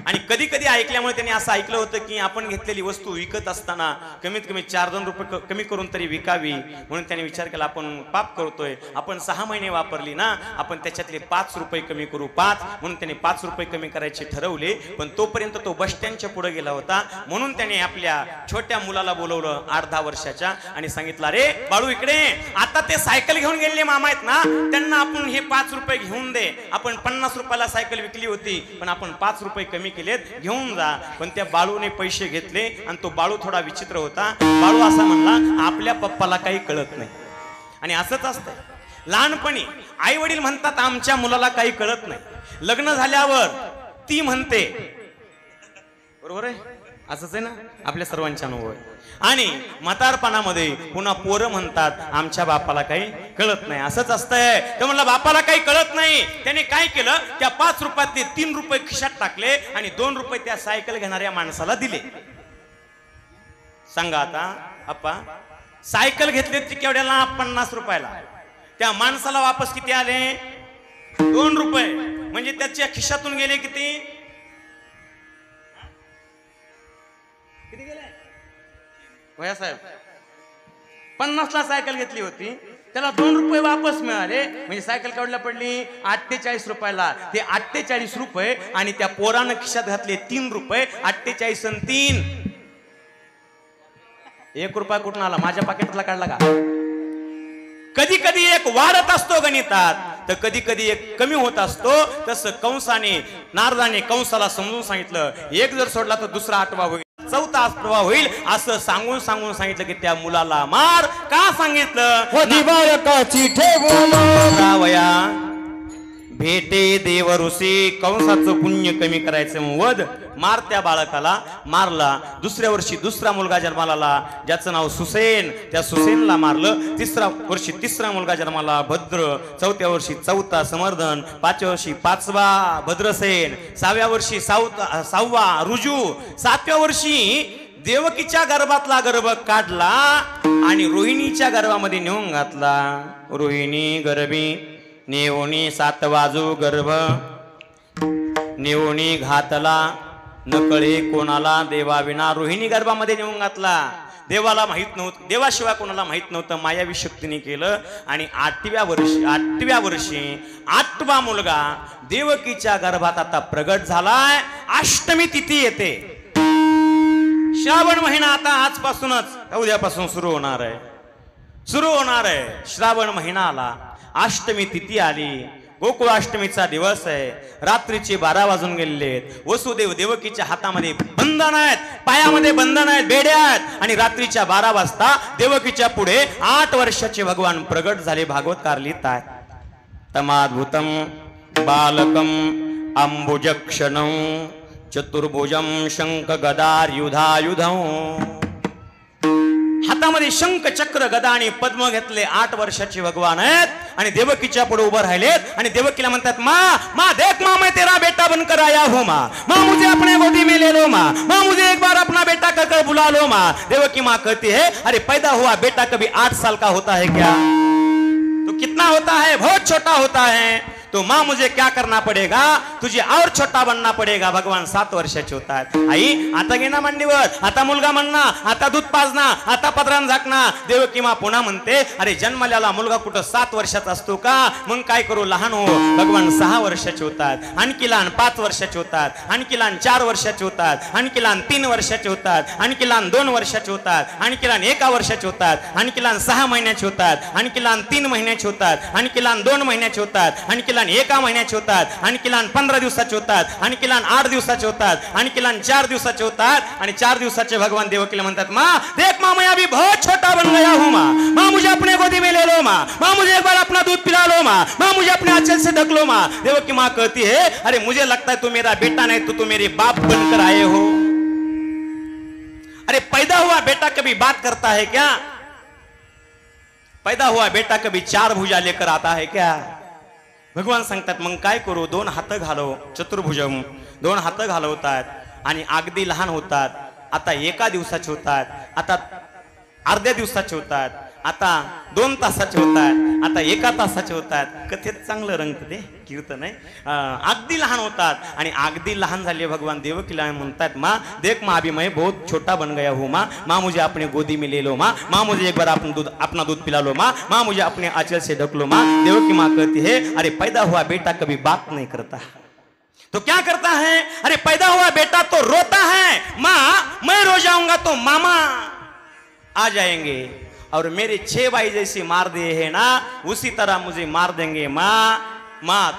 आणि कधी कधी ऐकल्यामुळे त्यांनी असं ऐकलं होतं की आपण घेतलेली वस्तू विकत असताना कमीत कमी 4-2 रुपये कमी करून तरी विकावी. म्हणून त्याने विचार केला, आपण पाप करतोय, आपण 6 महिने वापरली ना, आपण त्याच्यातले 5 रुपये कमी करू. 5 म्हणून त्याने 5 रुपये कमी करायचे ठरवले. पण तोपर्यंत तो बस स्टँडच्या पुढे गेला होता. म्हणून त्याने आपल्या छोट्या मुलाला बोलवलं 8-10 वर्षाच्या आणि सांगितलं, रे बाळू इकडे, आता ते सायकल घेऊन गेलेले मामा आहेत ना, त्यांना आपण हे 5 रुपये घेऊन दे. आपण 50 रुपयाला सायकल विकली होती, पण आपण 5 रुपये कमी केलेत, घेऊन जा. पण त्या बाळूने पैसे घेतले आणि तो बाळू थोडा विचित्र होता. बाळू असा म्हणला, आपल्या पप्पाला काही कळत नाही. आणि असंच असतंय लहानपणी. आई वडील म्हणतात आमच्या मुलाला काही कळत नाही. लग्न झाल्यावर ती म्हणते, बरोबर आहे, असंच आहे ना, आपल्या सर्वांच्या अनुभव आहे. आणि म्हातारपणामध्ये पुन्हा पोरं म्हणतात आमच्या बापाला काही कळत नाही. असंच असतंय. तर म्हणलं बापाला काही कळत नाही. त्याने काय केलं, त्या 5 रुपयातले 3 रुपये खिशात टाकले आणि 2 रुपये त्या सायकल घेणाऱ्या माणसाला दिले. सांगा आता आप्पा, सायकल घेतली ती केवढ्याला? 50 रुपयाला. त्या माणसाला वापस किती आले? 2 रुपये. म्हणजे त्याच्या खिशातून गेले किती? किती गेले भैया साहेब? 50ला सायकल घेतली होती, त्याला 2 रुपये वापस मिळाले. म्हणजे सायकल केवढ्याला पडली? 48 रुपयाला. ते 48 रुपये आणि त्या पोरानं खिशात घातले 3 रुपये. 48 आणि 3 1 रुपया कुठून आला? माझ्या पाकिटातला काढला का? कधी कधी एक वाढत असतो गणितात, तर कधी कधी एक कमी होत असतो. तसं कंसाने नारदाने कंसाला समजून सांगितलं, एक जर सोडला तर दुसरा 8वा होईल, 4था प्रवाह होईल. असं सांगून सांगितलं की त्या मुलाला मार. का सांगितलं? भेटे देव ऋषी. कंसाचं पुण्य कमी करायचं वध. मार त्या बाळकाला. मारला. दुसऱ्या वर्षी दुसरा मुलगा जन्माला आला, ज्याचं नाव सुसेन. त्या सुसेनला मारलं. 3ऱ्या वर्षी 3रा मुलगा जन्माला भद्र. 4थ्या वर्षी 4था समर्दन. 5व्या वर्षी 5वा भद्रसेन. 6व्या वर्षी 6वा रुजू. 7व्या वर्षी देवकीच्या गर्भातला गर्भ काढला आणि रोहिणीच्या गर्भामध्ये नेऊन घातला. रोहिणी गर्भी नेवणी 7 वाजू गर्भ. नेवणी घातला नकळे कोणाला देवाविना. रोहिणी गर्भामध्ये नेऊन घातला. देवाला माहित नव्हतं, देवाशिवाय कोणाला माहित नव्हतं. मायावी शक्तीने केलं. आणि 8व्या वर्षी 8वा मुलगा देवकीच्या गर्भात आता प्रगट झालाय. अष्टमी तिथी येते. श्रावण महिना आता आजपासूनच उद्यापासून सुरू होणार आहे श्रावण महिना आला, अष्टमी तिथी आली, गोकुळाष्टमीचा दिवस आहे, रात्रीचे 12 वाजून गेलेले आहेत, वसुदेव देवकीच्या हातामध्ये बंधन आहेत, पायामध्ये बंधन आहेत, बेड्या आहेत आणि रात्रीच्या 12 वाजता देवकीच्या पुढे 8 वर्षाचे भगवान प्रगट झाले. भागवतकार लिहितात, तमाद्भुतम बालकम अंबुजक्षणं चतुर्भुजं शंख गदार युधायुधं. हातामध्ये शंख चक्र गदा आणि पद्म घेतले, 8 वर्षाचे भगवान आहेत आणि देवकीच्या पुढे उभे राहिलेत आणि देवकीला म्हणतात, माँ देख माँ, मैं तेरा बेटा बनकर आया हूँ माँ, मुझे अपने गोदी में ले लो माँ, मुझे एक बार अपना बेटा कहकर बुला लो माँ. देवकी माँ कहती है, अरे पैदा हुआ बेटा कभी 8 साल का होता है क्या? तो कितना होता है? बहुत छोटा होता है. तो माँ मुझे क्या करना पड़ेगा? तुझे और छोटा बनना पड़ेगा. भगवान 7 वर्षाचे होतात. आई आता घे ना मांडीवर, आता मुलगा म्हणणं, आता दूध पाजना, आता पदरान झाकना. देवकी माँ पुन्हा म्हणते, अरे जन्मल्याला मुलगा कुठं 7 वर्षाचा असतो का? मग काय करू, लहान हो. भगवान 6 वर्षाचे होतात, आणखी लहान 5 वर्षाचे होतात, आणखी लहान 4 वर्षाचे होतात, आणखी लहान 3 वर्षाचे होतात, आणखी लहान 2 वर्षाचे होतात, आणखी लहान 1 वर्षाचे होतात, आणखी लहान 6 महिन्याचे होतात, आणखी लहान 3 महिन्याचे होतात, आणखी लहान 2 महिन्याचे होतात, आणखी 1 महिन्याचे होतात, आणखी लहान 15 दिवसाचे होतात, आणखी लहान 8 दिवसाचे होतात, आणखी लहान 4 दिवसाचे होतात आणि 4 दिवसाचे भगवान देवकीला म्हणतात, माँ देख माँ, मैं अभी बहुत छोटा बन गया हूँ माँ, मुझे अपने गोदी में ले लो माँ, मुझे एक बार अपना दूध पिला लो माँ, मुझे अपने आंचल से ढक लो माँ. देवकी माँ कहती है, अरे मुझे लगता है तू मेरा बेटा नहीं, तू मेरे बाप बनकर आए हो. अरे पैदा हुआ बेटा कभी बात करता है क्या? पैदा हुआ बेटा कभी 4 भुजा लेकर आता है क्या? भगवान सांगतात, मग काय करू, 2 हात घालव, चतुर्भुजम, 2 हात घालवतात आणि अगदी लहान होतात. आता 1 दिवसाचे होतात, आता अर्ध्या दिवसाचे होतात, आता 2 तासाचे होतात, आता 1 तासाचे होतात. कथेत चांगलं रंगत ते कीर्तन आहे. अगदी लहान होतात आणि अगदी लहान झाले. भगवान देवकीला म्हणतात, माँ देख माँ, अभी मैं बहुत छोटा बन गया हूँ माँ, मुझे अपने गोदी में ले लो माँ, मुझे एक बार अपना दूध पिला लो माँ, मुझे अपने आंचल से ढक लो माँ. देवकी माँ कहती है, अरे पैदा हुआ बेटा कभी बात नहीं करता, तो क्या करता है? अरे पैदा हुआ बेटा तो रोता है, माँ मैं रो जाऊंगा तो मामा आ जाएंगे और मेरे 6 भाई जैसे मार दिए है ना, उसी तरह मुझे मार देंगे माँ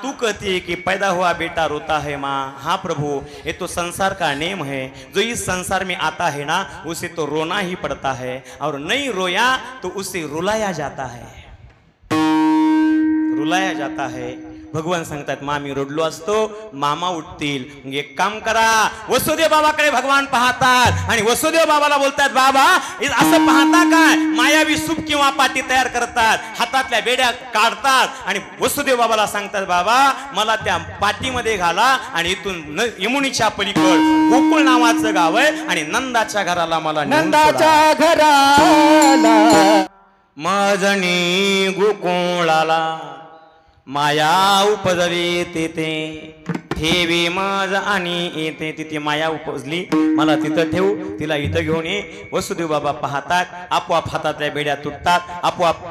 तू कहती है कि पैदा हुआ बेटा रोता है माँ. हाँ प्रभु, ये तो संसार का नेम है, जो इस संसार में आता है ना उसे तो रोना ही पड़ता है, और नहीं रोया तो उसे रुलाया जाता है. भगवान सांगतात, माँ मी रडलो असतो, मामा उठतील. मग एक काम करा, वसुदेव बाबाकडे भगवान पाहतात आणि वसुदेव बाबाला बोलतात, बाबा असं पाहता काय? मायावी सूप किंवा पाटी तयार करतात, हातातल्या बेड्या काढतात आणि वसुदेव बाबाला सांगतात, बाबा मला त्या पाटीमध्ये घाला आणि इथून यमुनीच्या पलीकड गोकुळ नावाचं गाव आहे आणि नंदाच्या घराला मला नंदाच्या घराला मजनी गोकुळाला माया उपजली तेथे ठेवी माझ आणि येते. तिथे माया उपजली, मला तिथं ठेवू, तिला इथं घेऊन ये. वसुदेव बाबा पाहतात, आपोआप हातातल्या बेड्या तुटतात, आपोआप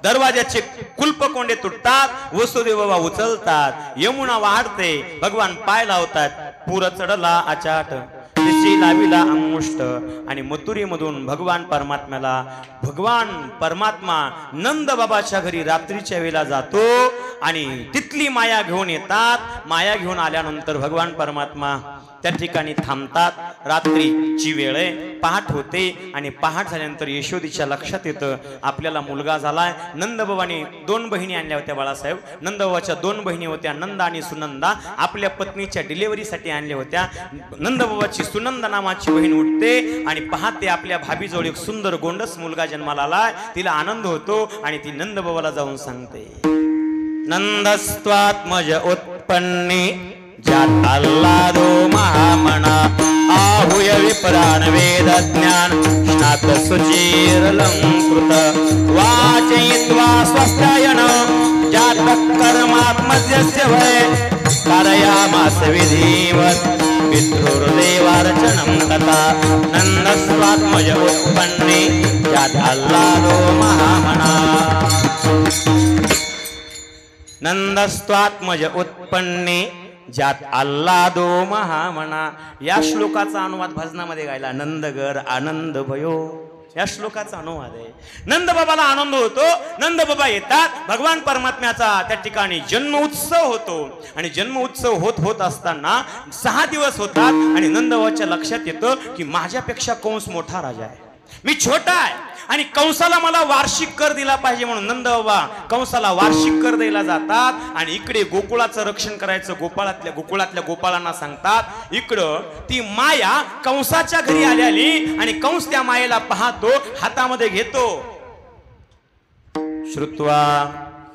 दरवाजाचे कुलप कोंडे तुटतात. वसुदेव बाबा उचलतात, यमुना वाढते, भगवान पाय लावतात. पूर चढला आचाट, लाविला अंगुष्ट आणि मथुरेमधून भगवान परमात्मा नंद बाबाच्या घरी रात्रीच्या वेळेला जातो आणि तिथली माया घेऊन येतात. माया घेऊन आल्यानंतर भगवान परमात्मा त्या ठिकाणी थांबतात. रात्रीची वेळ आहे, पहाट होते आणि पहाट झाल्यानंतर यशोदीच्या लक्षात येतं आपल्याला मुलगा झालाय. नंदबाबांनी 2 बहिणी आणल्या होत्या. बाळासाहेब, नंदबाबाच्या 2 बहिणी होत्या, नंदा आणि सुनंदा. आपल्या पत्नीच्या डिलिव्हरीसाठी आणल्या होत्या. नंदबाबाची सुनंदा नावाची बहीण उठते आणि पाहते आपल्या भाभीजवळ एक सुंदर गोंडस मुलगा जन्माला आलाय. तिला आनंद होतो आणि ती नंदबाबाला जाऊन सांगते, नंदस्त्वात्मज उत्पन्ने ज्यात आल्हादो महामना आहुय विप्राण वेद ज्ञान स्नात सुचिरलंकृत वाचयित्वा स्वस्तायन ज्यात कर्मात्मज्यस्य भय कारयामास विधिवत् पितृर्देवार्चनं तथा नन्दस्वात्मज उत्पन्ने ज्यात आल्हादो महामना. नंदस्त्वात्मज उत्पन्ने ज्यात आल्हादो महामना. या श्लोकाचा अनुवाद भजनामध्ये गायला नंदगर आनंद भयो. या श्लोकाचा अनुवाद आहे. नंद बाबाला आनंद होतो. नंद बाबा येतात. भगवान परमात्म्याचा त्या ठिकाणी जन्म उत्सव होतो आणि जन्म उत्सव होत असताना 6 दिवस होतात आणि नंद बाबाच्या लक्षात येतं की माझ्यापेक्षा कंस मोठा राजा आहे, मी छोटा आहे आणि कंसाला मला वार्षिक कर दिला पाहिजे म्हणून नंद बाबा कंसाला वार्षिक कर द्यायला जातात आणि इकडे गोकुळाचं रक्षण करायचं गोकुळातल्या गोपाळांना सांगतात. इकडं ती माया कंसाच्या घरी आलेली आणि कंस त्या मायेला पाहतो, हातामध्ये घेतो. श्रुत्वा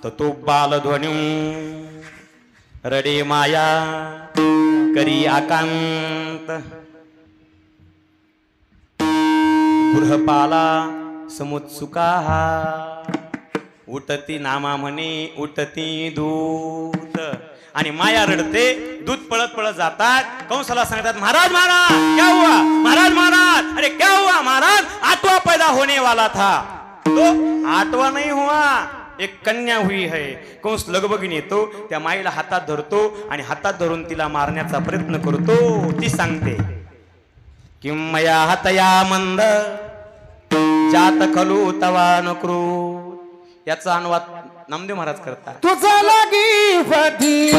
ततो बालध्वनी रडे माया करी आकांत. गृहपाला समुत्सुका उठती नामा म्हणे उठती दूत. आणि माया रडते. दूत पळत पळत जातात. कंसाला सांगतात महाराज महाराज क्या हुआ, महाराज महाराज अरे क्या हुआ महाराज, 8वां पैदा होने वाला था. तो 8वां नहीं हुआ, एक कन्या हुई है. कंस लगबगीने येतो, त्या माईला हातात धरतो आणि हातात धरून तिला मारण्याचा प्रयत्न करतो. ती सांगते किमया हतया मंद जात खलू तवा नकृत. याचा अनुवाद नामदेव महाराज करतात. तुझा लागी फदी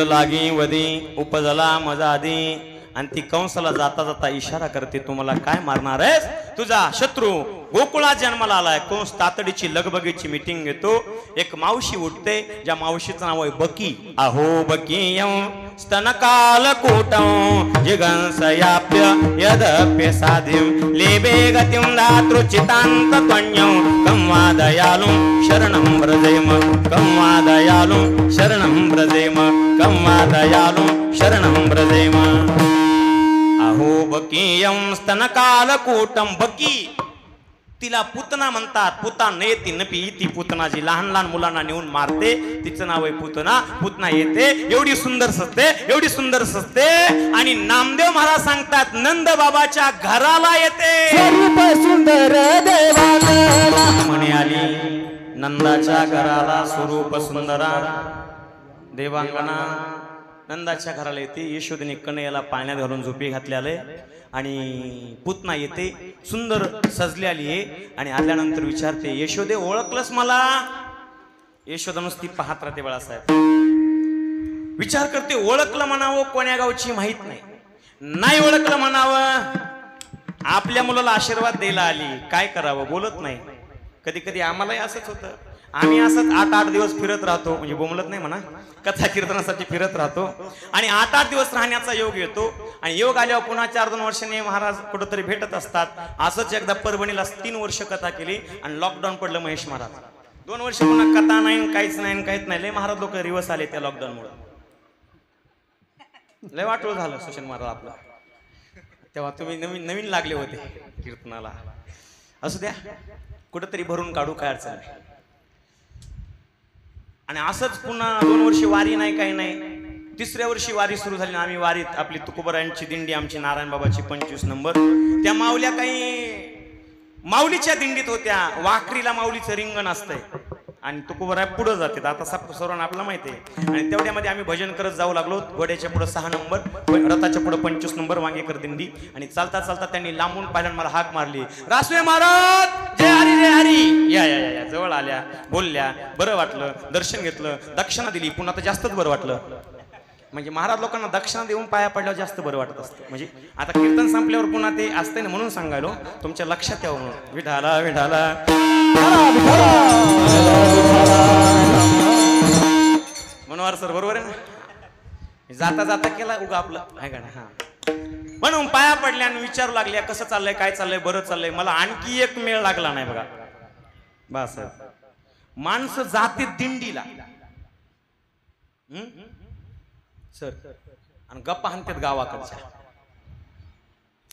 लागी वदी उपजला मजा आधी. आणि ती कंसाला जाता जाता इशारा करते, तू मला काय मारणार आहेस, तुझा शत्रू गोकुळात जन्माला आलाय. कंस तातडीची लगबगीची मीटिंग घेतो. एक मावशी उठते, ज्या मावशीचं नाव आहे बकी. अहो बकी स्तनकाल कोटं जिगंसयाप्य यदप्य साधिं लेबे गतिं दातृचितान्त त्वन्यं कंवादयालु शरणं व्रजेम कंवादयालु शरणं व्रजेम कंवादयालु शरणं व्रजेम. अहो बकीयं स्तनकालकूटं. बकी तिला पुतना म्हणतात. पुता नेती नपी. ती पुतना जी लहान लहान मुलांना नेऊन मारते, तिचं नाव आहे पुतना. पुतना येते, एवढी सुंदर सजते, एवढी सुंदर सजते आणि नामदेव महाराज सांगतात नंद बाबाच्या घराला येते. स्वरूप सुंदर देवाला म्हणे आली नंदाच्या घराला स्वरूप सुंदरा देवांगना. नंदाच्या घराला येते. यशोदेने कन्हैयाला पाण्यात घालून झोपी घातलेले आणि पुतना येते, सुंदर सजली आली आहे. आणि आल्यानंतर विचारते यशोदे ओळखलंस मला. यशोदा नुसती पाहत राहते. बाळासाहेब विचार करते, ओळखलं म्हणावं कोण्या गावची माहित नाही, नाही ओळखलं म्हणावं. आपल्या मुलाला आशीर्वाद द्यायला आली, काय करावं बोलत नाही. कधी कधी आम्हालाही असंच होतं. आम्ही असंच 8-8 दिवस फिरत राहतो, म्हणजे बोमलत नाही म्हणा, कथा कीर्तनासाठी फिरत राहतो आणि 8-8 दिवस राहण्याचा योग येतो. आणि योग आल्यावर पुन्हा 4-2 वर्षांनी महाराज कुठंतरी भेटत असतात. असंच एकदा परभणीला 3 वर्ष कथा केली आणि लॉकडाऊन पडलं महेश महाराज. 2 वर्ष पुन्हा कथा नाही, काहीच नाही, काहीच नाही. लय महाराज लोक रिवर्स आले त्या लॉकडाऊन मुळे. लय वाटोळ झालं सुशन महाराज आपला. तेव्हा तुम्ही नवीन नवीन लागले होते कीर्तनाला. असू द्या, कुठंतरी भरून काढू, काय अडचण नाही. आणि असंच पुन्हा 2 वर्ष वारी नाही, काही नाही. 3ऱ्या वर्षी वारी सुरू झाली. आम्ही वारीत आपली तुकोबरायांची दिंडी, आमची नारायण बाबाची 25 नंबर. त्या माऊल्या काही माऊलीच्या दिंडीत होत्या. वाखरीला माऊलीचं रिंगण असतंय आणि तुकोबराय पुढे जातात. आता सर्वांना आपल्याला माहिती आहे. आणि तेवढ्यामध्ये आम्ही भजन करत जाऊ लागलो. घोड्याच्या पुढे 6 नंबर, रथाच्या पुढे 25 नंबर वांगेकर दिंडी. आणि चालता चालता त्यांनी लांबून पाहिल्यानं मला हाक मारली, रासवे महाराज जय हरी जय हरी. या या या जवळ आल्या, बोलल्या, बरं वाटलं, दर्शन घेतलं, दक्षिणा दिली. पुन्हा तर जास्तच बरं वाटलं. म्हणजे महाराज लोकांना दक्षिणा देऊन पाया पडल्यावर जास्त बरं वाटत असतं. म्हणजे आता कीर्तन संपल्यावर पुन्हा ते असते ना, म्हणून सांगायलो तुमच्या लक्षात यावं म्हणून. विठाला विठाला मनोहर सर बरोबर आहे ना. जाता जाता केला उगा आपलं आहे का ना. हा म्हणून पाया पडल्या आणि विचारू लागल्या कसं चाललंय, काय चाललंय, बरं चाललंय. मला आणखी एक मेळ लागला नाही बघा. बस माणसं जाते दिंडीला, सर आणि गप्पा हाणतात गावाकडच्या.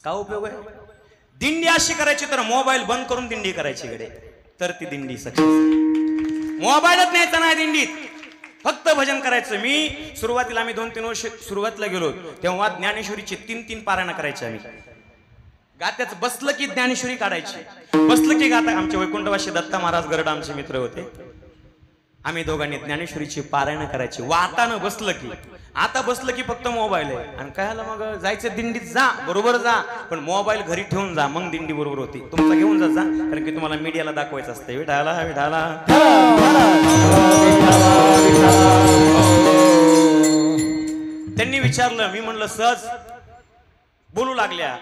का उपयोग आहे? दिंडी अशी करायची तर मोबाईल बंद करून दिंडी करायची गडे, तर ती दिंडी सक्सेस. मोबाईलच न्यायचा नाही दिंडीत, फक्त भजन करायचं. मी सुरुवातीला आम्ही 2-3 वर्ष सुरुवातीला गेलो तेव्हा ज्ञानेश्वरीची 3-3 पारायण करायचे आम्ही. गात्याच बसलं की ज्ञानेश्वरी काढायची, बसलं की गाता. आमचे वैकुंठवासी दत्ता महाराज गरड आमचे मित्र होते. आम्ही दोघांनी ज्ञानेश्वरीची पारायण करायची वातानं बसलं की. आता बसलं की फक्त मोबाईल आहे. आणि कायला मग जायचं दिंडीत जा, बरोबर जा, पण मोबाईल घरी ठेवून जा, मग दिंडी बरोबर होती. तुमचा घेऊन जा, कारण की तुम्हाला मीडियाला दाखवायचं असतं. विठाला विठाला. त्यांनी विचारलं, मी म्हणलं सहज बोलू लागल्या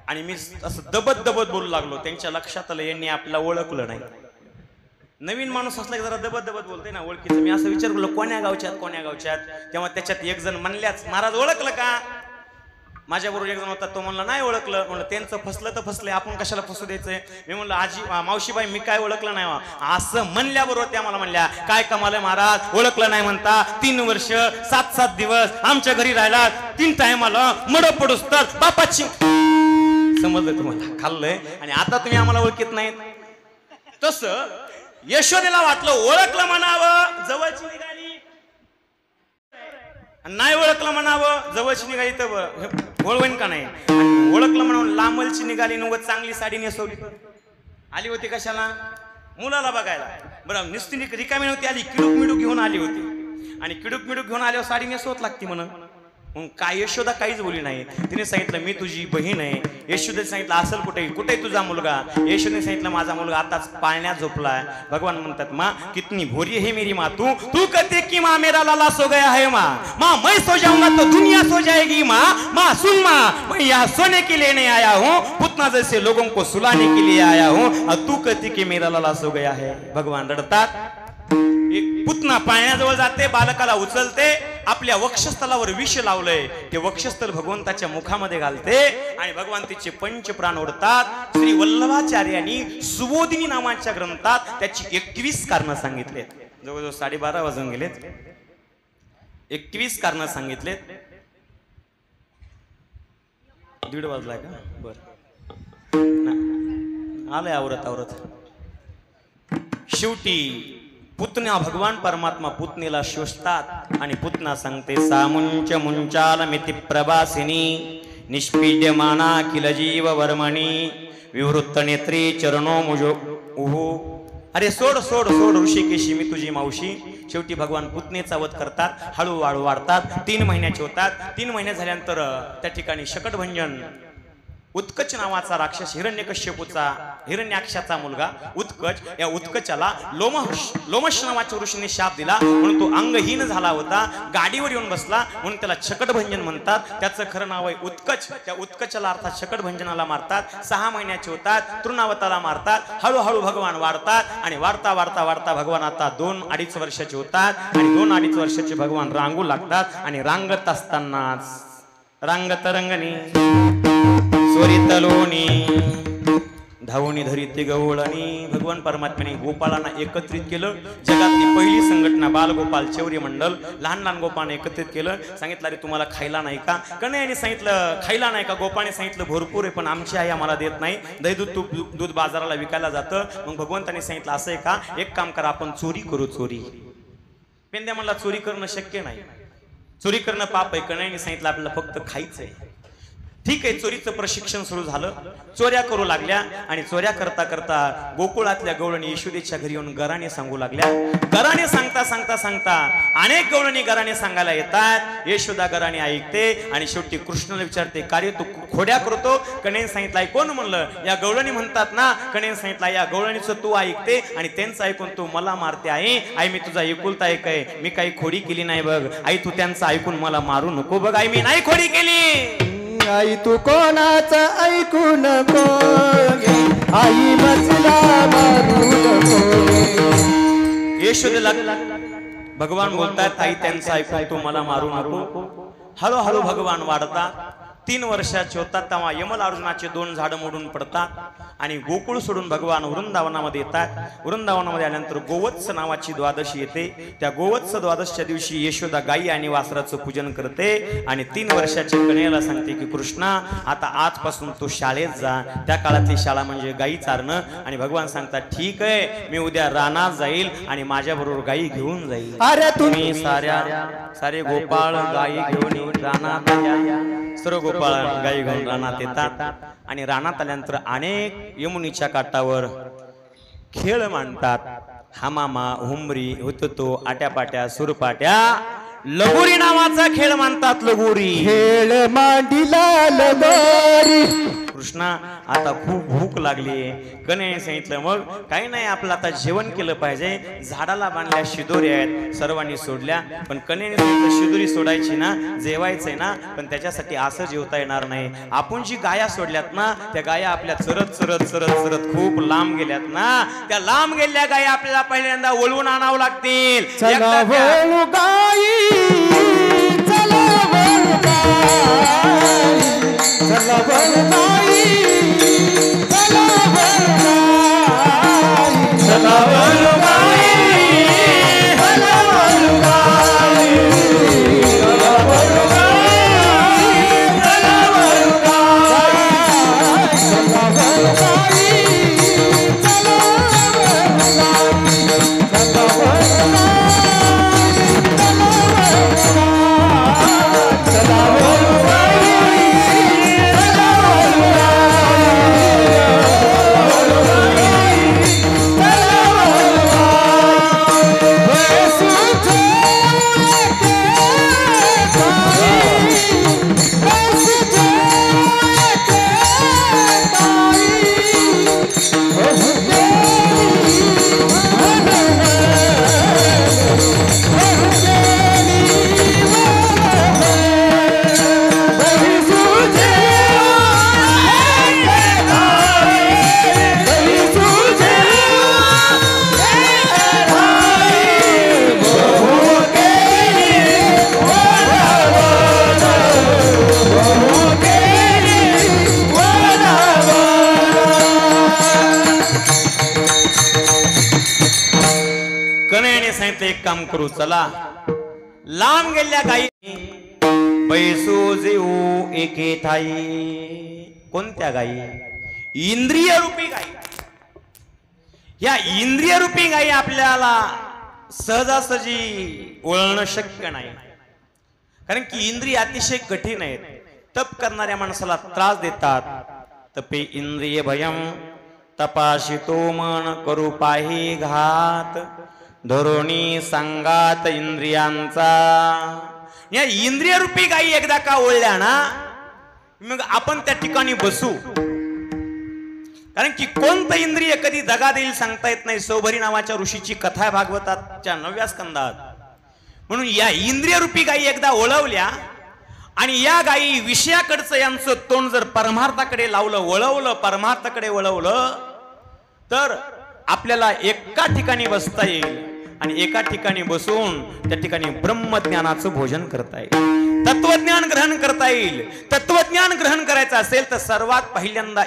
आणि मी असं दबत दबत बोलू लागलो. त्यांच्या लक्षात आलं यांनी आपल्याला ओळखलं नाही. नवीन माणूस असला की जरा दबत दबत बोलते ना ओळखीचं. मी असं विचार केलं कोण्या गावच्यात कोण्या गावच्यात. तेव्हा त्याच्यात एक जण म्हणल्याच, महाराज ओळखलं का? माझ्याबरोबर एक जण होता, तो म्हणला नाही ओळखलं. म्हणलं त्यांचं फसलं तर फसलंय, आपण कशाला फसू द्यायचंय. मी म्हणलं आजी मावशीबाई मी काय ओळखलं नाही. असं म्हणल्याबरोबर त्या मला म्हणल्या, काय कमाल आहे महाराज, ओळखलं नाही म्हणता. 3 वर्ष 7-7 दिवस आमच्या घरी राहिला, 3 टायमाला मड पडूस तर बापाची. समजलं तुम्हाला? खाल्लंय. आणि आता तुम्ही आम्हाला ओळखीत नाहीत. तसं यशोदेला वाटलं ओळखलं म्हणावं, जवळची निघाली. नाही ओळखलं म्हणावं, जवळची निघाली तर ओळखण का नाही. ओळखलं म्हणून लांबलची निघाली, नव्वद चांगली साडी नेसवली. आली होती कशाला? मुलाला बघायला. बरं नुसती रिकामी नव्हती आली, किडूक मिडूक घेऊन आली होती. आणि किडूक मिडूक घेऊन आल्यावर साडी नेसवत लागती म्हणून. मग काय यशोदा काहीच बोली नाही. तिने सांगितलं मी तुझी बहीण आहे. यशोदेने सांगितलं असेल कुठे कुठे तुझा मुलगा. यशोदेने सांगितलं माझा मुलगा आताच पाळण्यात झोपलाय. भगवान म्हणतात माँ कितनी भोरी है मेरी माँ तू कहते की माँ मेरा लाला सो गया है माँ मैं सो जाऊंगा तो दुनिया सो जाएगी माँ सुन माँ मैं यहाँ सोने के लिए नहीं आया हूँ, पुतना जैसे लोगों को सुलाने के लिए आया हूँ, और तू कहती की मेरा लाला सो गया है. भगवान रडतात. एक पुतना पाळण्याजवळ जाते, बालकाला उचलते, आपल्या वक्षस्थलावर विष लावलंय ते वक्षस्थल भगवंताच्या मुखामध्ये घालते आणि भगवान तिचे पंचप्राण ओढतात. श्री वल्लभाचार्यांनी सुबोधिनी नावाच्या ग्रंथात त्याची 21 कारणं सांगितलेत. जवळजवळ 12:30 वाजून गेलेत. 21 कारणं सांगितलेत. 1:30 वाजलाय का? बर आलंय आवरत. शेवटी पुतना भगवान परमात्मा पुतनेला शोषतात आणि पुतना सांगते सामुंच मुंचाल मिति प्रभासिनी निष्पीड्यमाना किल जीव वर्मणी विवृत्त नेत्री चरणो मुजो उहो. अरे सोड सोड सोड ऋषिकेशी मी तुझी मावशी. शेवटी भगवान पुतनेचा वध करतात. हळूहळू वाढतात. 3 महिन्याचे होतात. 3 महिने झाल्यानंतर त्या ठिकाणी शकटभंजन उत्कच नावाचा राक्षस हिरण्याक्षाचा मुलगा उत्कच, या उत्कचाला लोमश नावाच्या ऋषीने शाप दिला म्हणून तो अंगहीन झाला होता. गाडीवर येऊन बसला म्हणून त्याला शकटभंजन म्हणतात. त्याचं खरं नाव आहे उत्कच. त्या उत्कचाला अर्थात शकटभंजनाला मारतात. 6 महिन्याचे होतात. तृणावताला मारतात. हळूहळू भगवान वाढतात आणि वाढता वाढता वाढता भगवान आता 2-2.5 वर्षाचे होतात आणि 2-2.5 वर्षाचे भगवान रांगू लागतात. आणि रांगत असतानाच रांगत रंगणी स्वरितलोनी धावणी धरिते गवळणी भगवान परमात्म्याने गोपाळांना एकत्रित केलं. जगातली पहिली संघटना बालगोपाल चौरी मंडल. लहान लहान गोपाळांना एकत्रित केलं. सांगितलं अरे तुम्हाला खायला नाही का? कन्हैयाने सांगितलं खायला नाही का? गोपाळाने सांगितलं भरपूर आहे पण आमची आई आम्हाला देत नाही. दही दूध बाजाराला विकायला जातं. मग भगवंताने सांगितलं असं आहे का, एक काम करा आपण चोरी करू. चोरी. पेंद्या म्हणला चोरी करणं शक्य नाही, चोरी करणं पाप आहे. कन्हैयाने सांगितलं आपल्याला फक्त खायचंय. ठीक आहे, चोरीचं प्रशिक्षण सुरू झालं. चोऱ्या करू लागल्या आणि चोऱ्या करता करता गोकुळातल्या गवळणी यशोदेच्या घरी येऊन गराणे सांगू लागल्या. गराणे सांगता सांगता सांगता अनेक गवळणी गराणे सांगायला येतात. यशोदा गराणे ऐकते आणि शेवटी कृष्णाला विचारते कार्य तू खोड्या करतो? कन्हैयाने सांगितलं कोण म्हणलं? या गवळणी म्हणतात ना. कन्हैयाने सांगितलं या गवळणीचं तू ऐकते आणि त्यांचं ऐकून तू मला मारते. आई मी तुझा एकुलता एक आहे, मी काही खोडी केली नाही बघ. आई तू त्यांचं ऐकून मला मारू नको बघ. आई मी नाही खोडी केली. आई तू कोणाच ऐकू नको, आई मजला मारू नको. यशोदेला भगवान बोलतात आई त्यांचं ऐकून तू मला मारू नको. हळूहळू भगवान वाढतात. 3 वर्षाचे होतात तेव्हा यमल अर्जुनाचे 2 झाडं मोडून पडतात आणि गोकुळ सोडून भगवान वृंदावनामध्ये येतात। वृंदावनामध्ये आल्यानंतर गोवत्स नावाची द्वादशी येते। त्या गोवत्स द्वादशीच्या दिवशी यशोदा गाई आणि वासराचं पूजन करते आणि 3 वर्षाच्या कन्येला सांगते की कृष्णा आता आजपासून तू शाळेत जा। त्या काळातली शाळा म्हणजे गाई चारणं आणि भगवान सांगतात ठीक आहे मी उद्या रानात जाईल आणि माझ्या बरोबर गाई घेऊन जाईल। अरे तुम्ही सारे गोपाळ गाई घेऊन रानात या। सर्व गोपाळ गाई घेऊन रानात येतात आणि रानात आल्यानंतर अनेक यमुनीच्या काठावर खेळ मांडतात। हमामा हुमरी हुततो आट्यापाट्या सुरपाट्या लगोरी नावाचा खेळ मानतात। लगोरी खेळ मांडिला लगोरी। कृष्णा आता खूप भूक लागली कन्याने सांगितलं मग काही नाही आपलं आता जेवण केलं पाहिजे। झाडाला बांधल्या शिदोरी आहेत सर्वांनी सोडल्या पण कन्याने सांगितलं शिदोरी सोडायची ना जेवायचंय ना पण त्याच्यासाठी असं जेवता येणार नाही। आपण जी गाया सोडल्यात ना त्या गाया आपल्या चरत चरत चरत चरत खूप लांब गेल्यात ना त्या लांब गेलेल्या गाया आपल्याला पहिल्यांदा वळवून आणावं लागतील। चला वळू गाई चला वळू गाई चला वळू गाई चला वळू गाई चला वळू गाई चला वळू गाई चला वळू गाई चला वळू गाई चला वळू गाई चला वळू गाई एक काम करू चला लांब गेल्या गाई पैसो जेऊ एके ठाई। कोणत्या गाई? इंद्रिय रूपी गाई। या इंद्रिय रूपी गाई आपल्याला सहजासहजी ओळखणं शक्य नाही कारण की इंद्रिय अतिशय कठीण आहेत। तप करणाऱ्या माणसाला त्रास देतात। तपे इंद्रिय भयम तपाशितो मन करू पाही घात धोरणी सांगात इंद्रियांचा। या इंद्रिय रूपी गाई एकदा का ओळल्या ना मग आपण त्या ठिकाणी बसू कारण की कोणतं इंद्रिय कधी दगा देईल सांगता येत नाही। सौभरी नावाच्या ऋषीची कथा आहे भागवताच्या 9व्या स्कंदात। म्हणून या इंद्रिय रूपी गाई एकदा ओळवल्या आणि या गाई विषयाकडचं यांचं तोंड जर परमार्थाकडे लावलं वळवलं परमार्थाकडे वळवलं तर आपल्याला एका ठिकाणी बसता येईल आणि एका ठिकाणी बसून त्या ठिकाणी ब्रह्मज्ञानाचं भोजन करता येईल। तत्वज्ञान ग्रहण करता येईल। तत्वज्ञान ग्रहण करायचं असेल तर सर्वात पहिल्यांदा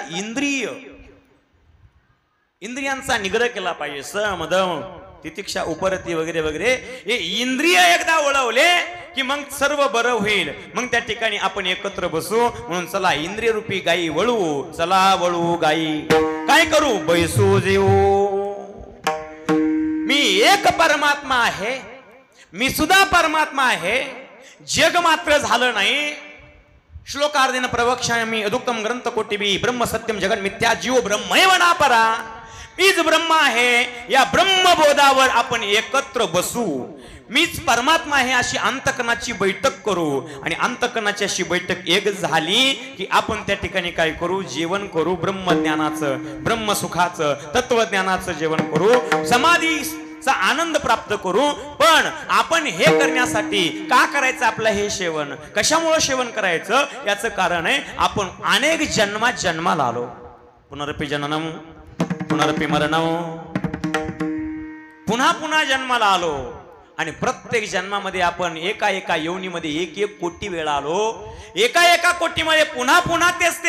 इंद्रियांचा निग्रह केला पाहिजे। सम दम तितिक्षा उपरती वगैरे वगैरे हे इंद्रिय एकदा वळवले की मग सर्व बरं होईल। मग त्या ठिकाणी आपण एकत्र बसू। म्हणून चला इंद्रिय रूपी गाई वळू चला वळू गाई। काय करू? बैसू जेऊ। मी एक परमात्मा आहे मी सुद्धा परमात्मा आहे जग मात्र झालं नाही। श्लोकार्धेन प्रवक्ष्यामि अदुक्तम ग्रंथ कोटिबी ब्रह्म सत्यम जगन मिथ्या जीव ब्रह्मैव नापरा। मीच ब्रह्म आहे या ब्रह्मबोधावर आपण एकत्र बसू। मीच परमात्मा आहे अशी अंतकरणाची बैठक करू आणि अंतकरणाची अशी बैठक एक झाली की आपण त्या ठिकाणी काय करू? जेवण करू ब्रह्मज्ञानाचं ब्रह्मसुखाचं तत्वज्ञानाचं जेवण करू समाधीचा आनंद प्राप्त करू। पण आपण हे करण्यासाठी का करायचं? आपलं हे सेवन कशामुळे सेवन करायचं याचं कारण आहे आपण अनेक जन्मात जन्माला आलो। पुनरपि जननम पुनरपि मरणम पुन्हा पुन्हा जन्माला आलो आणि प्रत्येक जन्मामध्ये आपण एका एका योनीमध्ये एक एक कोटी वेळा आलो, एका एका कोटीमध्ये पुन्हा पुन्हा तेच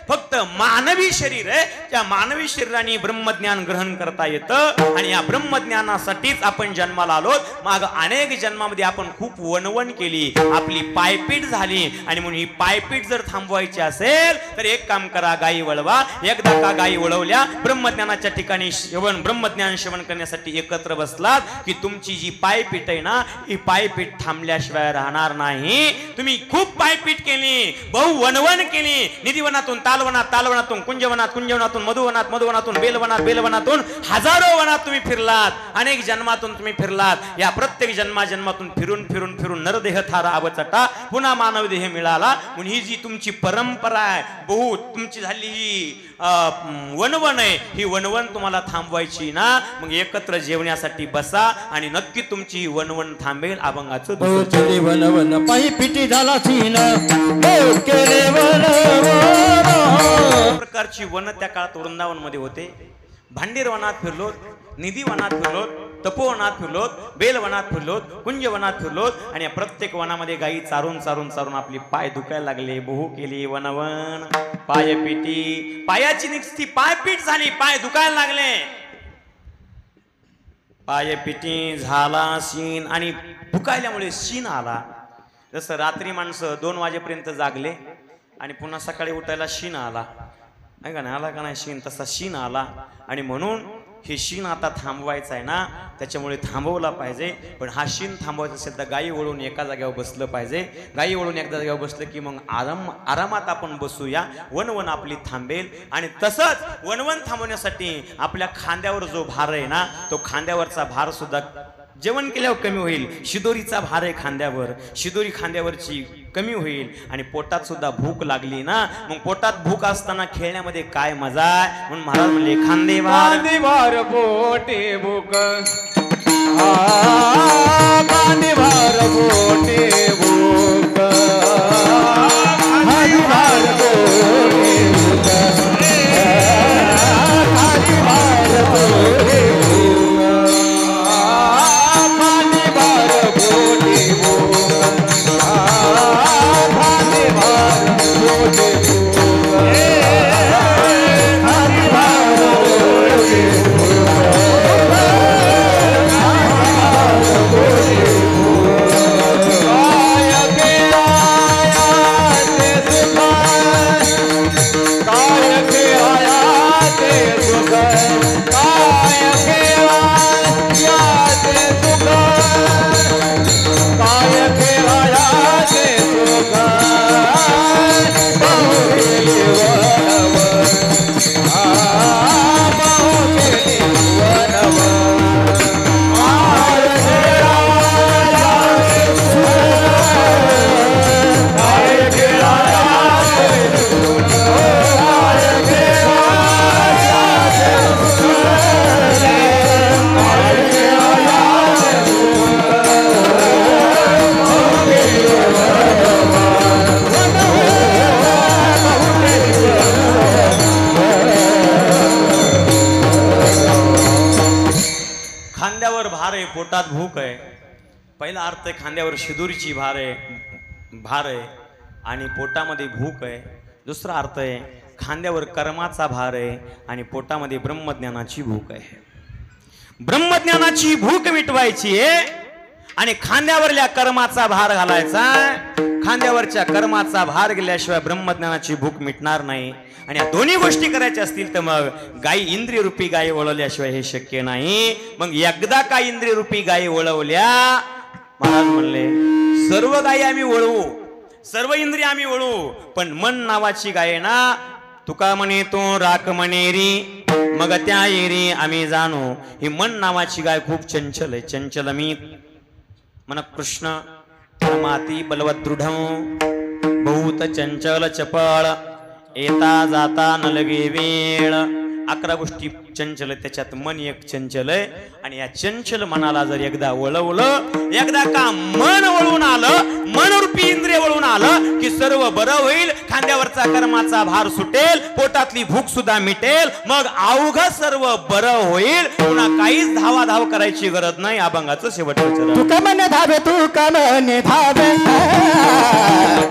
फक्त मानवी शरीर आहे. त्या मानवी शरीराने ब्रह्मज्ञान ग्रहण करता येतं आणि या ब्रह्मज्ञानासाठीच आपण जन्माला आलो. माग अनेक जन्मामध्ये आपण खूप वणवण केली, आपली पायपीट झाली आणि म्हणून ही पायपीट जर थांबवायची असेल तर एक काम करा, गायी वळवा. एकदा का गायी वळवल्या, ब्रह्मज्ञानाच्या ठिकाणी ब्रह्मज्ञान श्रवण करण्यासाठी एकत्र बसलात की तुमची जी पायपीट आहे ना, ही पायपीट थांबल्याशिवाय राहणार नाही. तुम्ही खूप पायपीट केली, बहु वणवण केली, निधिवनातून तालवनात, तालवनातून कुंजवनात, कुंजवनातून मधुवनात, मधुवनातून बेलवनात, बेलवनातून हजारो वनात तुम्ही फिरलात, अनेक जन्मातून तुम्ही फिरलात. या प्रत्येक जन्मातून फिरून फिरून फिरून नरदेह थारा अवचटा, पुन्हा मानव देह मिळाला. म्हणून ही जी तुमची परंपरा आहे, बहु तुमची झाली ही वणवण आहे, ही वणवण तुम्हाला थांबवायची ना, मग एकत्र जेवण्यासाठी बसा आणि नक्की तुमची ही वणवण थांबेल. अभंगाचं वनवन पायी पिटी झाला सीन केले प्रकारची वन त्या काळात वृंदावन मध्ये होते. भांडीर वनात फिरलो, निधी वनात फिरलो, तपोवनात फिरलोत, बेलवनात फिरलोत, कुंजवनात फिरलोत आणि या प्रत्येक वनामध्ये गायी चारून चारून चारून आपली पाय दुखायला लागले. बहु केली वनवन पायपिटी, पायाची निस्ती पायपीट झाली, पाय दुखायला लागले. पायपिटी झाला शीन आणि दुखायल्यामुळे शीन आला. जसं रात्री माणसं 2 वाजेपर्यंत जागले आणि पुन्हा सकाळी उठायला शीन आला, नाही का नाही, आला का नाही शीन, तसा शीन आला. आणि म्हणून हे शीन आता थांबवायचं आहे ना, त्याच्यामुळे थांबवला पाहिजे. पण हा शीन थांबवायचा असेल तर गायी वळून एका जागेवर बसलं पाहिजे. गायी वळून एकदा जागेवर बसलं की मग आरामात आपण बसूया, वनवन आपली थांबेल. आणि तसंच वनवन थांबवण्यासाठी आपल्या खांद्यावर जो भार आहे ना, तो खांद्यावरचा भार सुद्धा जेवण केल्यावर कमी होईल. शिदोरीचा भार आहे खांद्यावर, शिदोरी खांद्यावरची कमी होईल. आणि पोटात सुद्धा भूक लागली ना, मग पोटात भूक असताना खेळण्यामध्ये काय मजा आहे. म्हणून महाराज म्हणले खांदे भार पोटे भूक, खांदे भार पोटे भूक, खांदे भार पोटे भूक, खांदे भार पोटे पोटात भूक आहे. पहिला अर्थ आहे खांद्यावर शिदोरीची भार आहे आणि पोटामध्ये भूक आहे. दुसरा अर्थ आहे खांद्यावर कर्माचा भार आहे आणि पोटामध्ये ब्रह्मज्ञानाची भूक आहे. ब्रह्मज्ञानाची भूक मिटवायची आहे आणि खांद्यावरल्या कर्माचा भार घालायचा. खांद्यावरच्या कर्माचा भार गेल्याशिवाय ब्रह्मज्ञानाची भूक मिटणार नाही. आणि या दोन्ही गोष्टी करायच्या असतील तर मग गायी इंद्रिय रूपी गायी वळवल्याशिवाय हे शक्य नाही. मग एकदा का इंद्रिय रूपी गायी वळवल्या, महाराज म्हणले सर्व गायी आम्ही वळवू, सर्व इंद्रिय आम्ही वळवू, पण मन नावाची गाय ना, तुका म्हणे तो राख म्हणेरी मग त्या येरी आम्ही जाणू. ही मन नावाची गाय खूप चंचल आहे. चंचल मी मन कृष्ण माती बलवत दृढ बहुत चंचल चपळ येता जाता न लगे वेळ. 11 गोष्टी चंचल आहे, त्याच्यात मन एक चंचल आहे. आणि या चंचल मनाला जर एकदा वळवलं, एकदा का मन वळून आलं, मनरूपी इंद्रिय वळून आलं की सर्व बरं होईल, खांद्यावरचा कर्माचा भार सुटेल, पोटातली भूक सुद्धा मिटेल, मग अवघ सर्व बरं होईल. पुन्हा काहीच धावाधाव करायची गरज नाही. अभंगाचं शेवटचं चरण. तू का म्हणे धावे, तू का म्हणे धावे.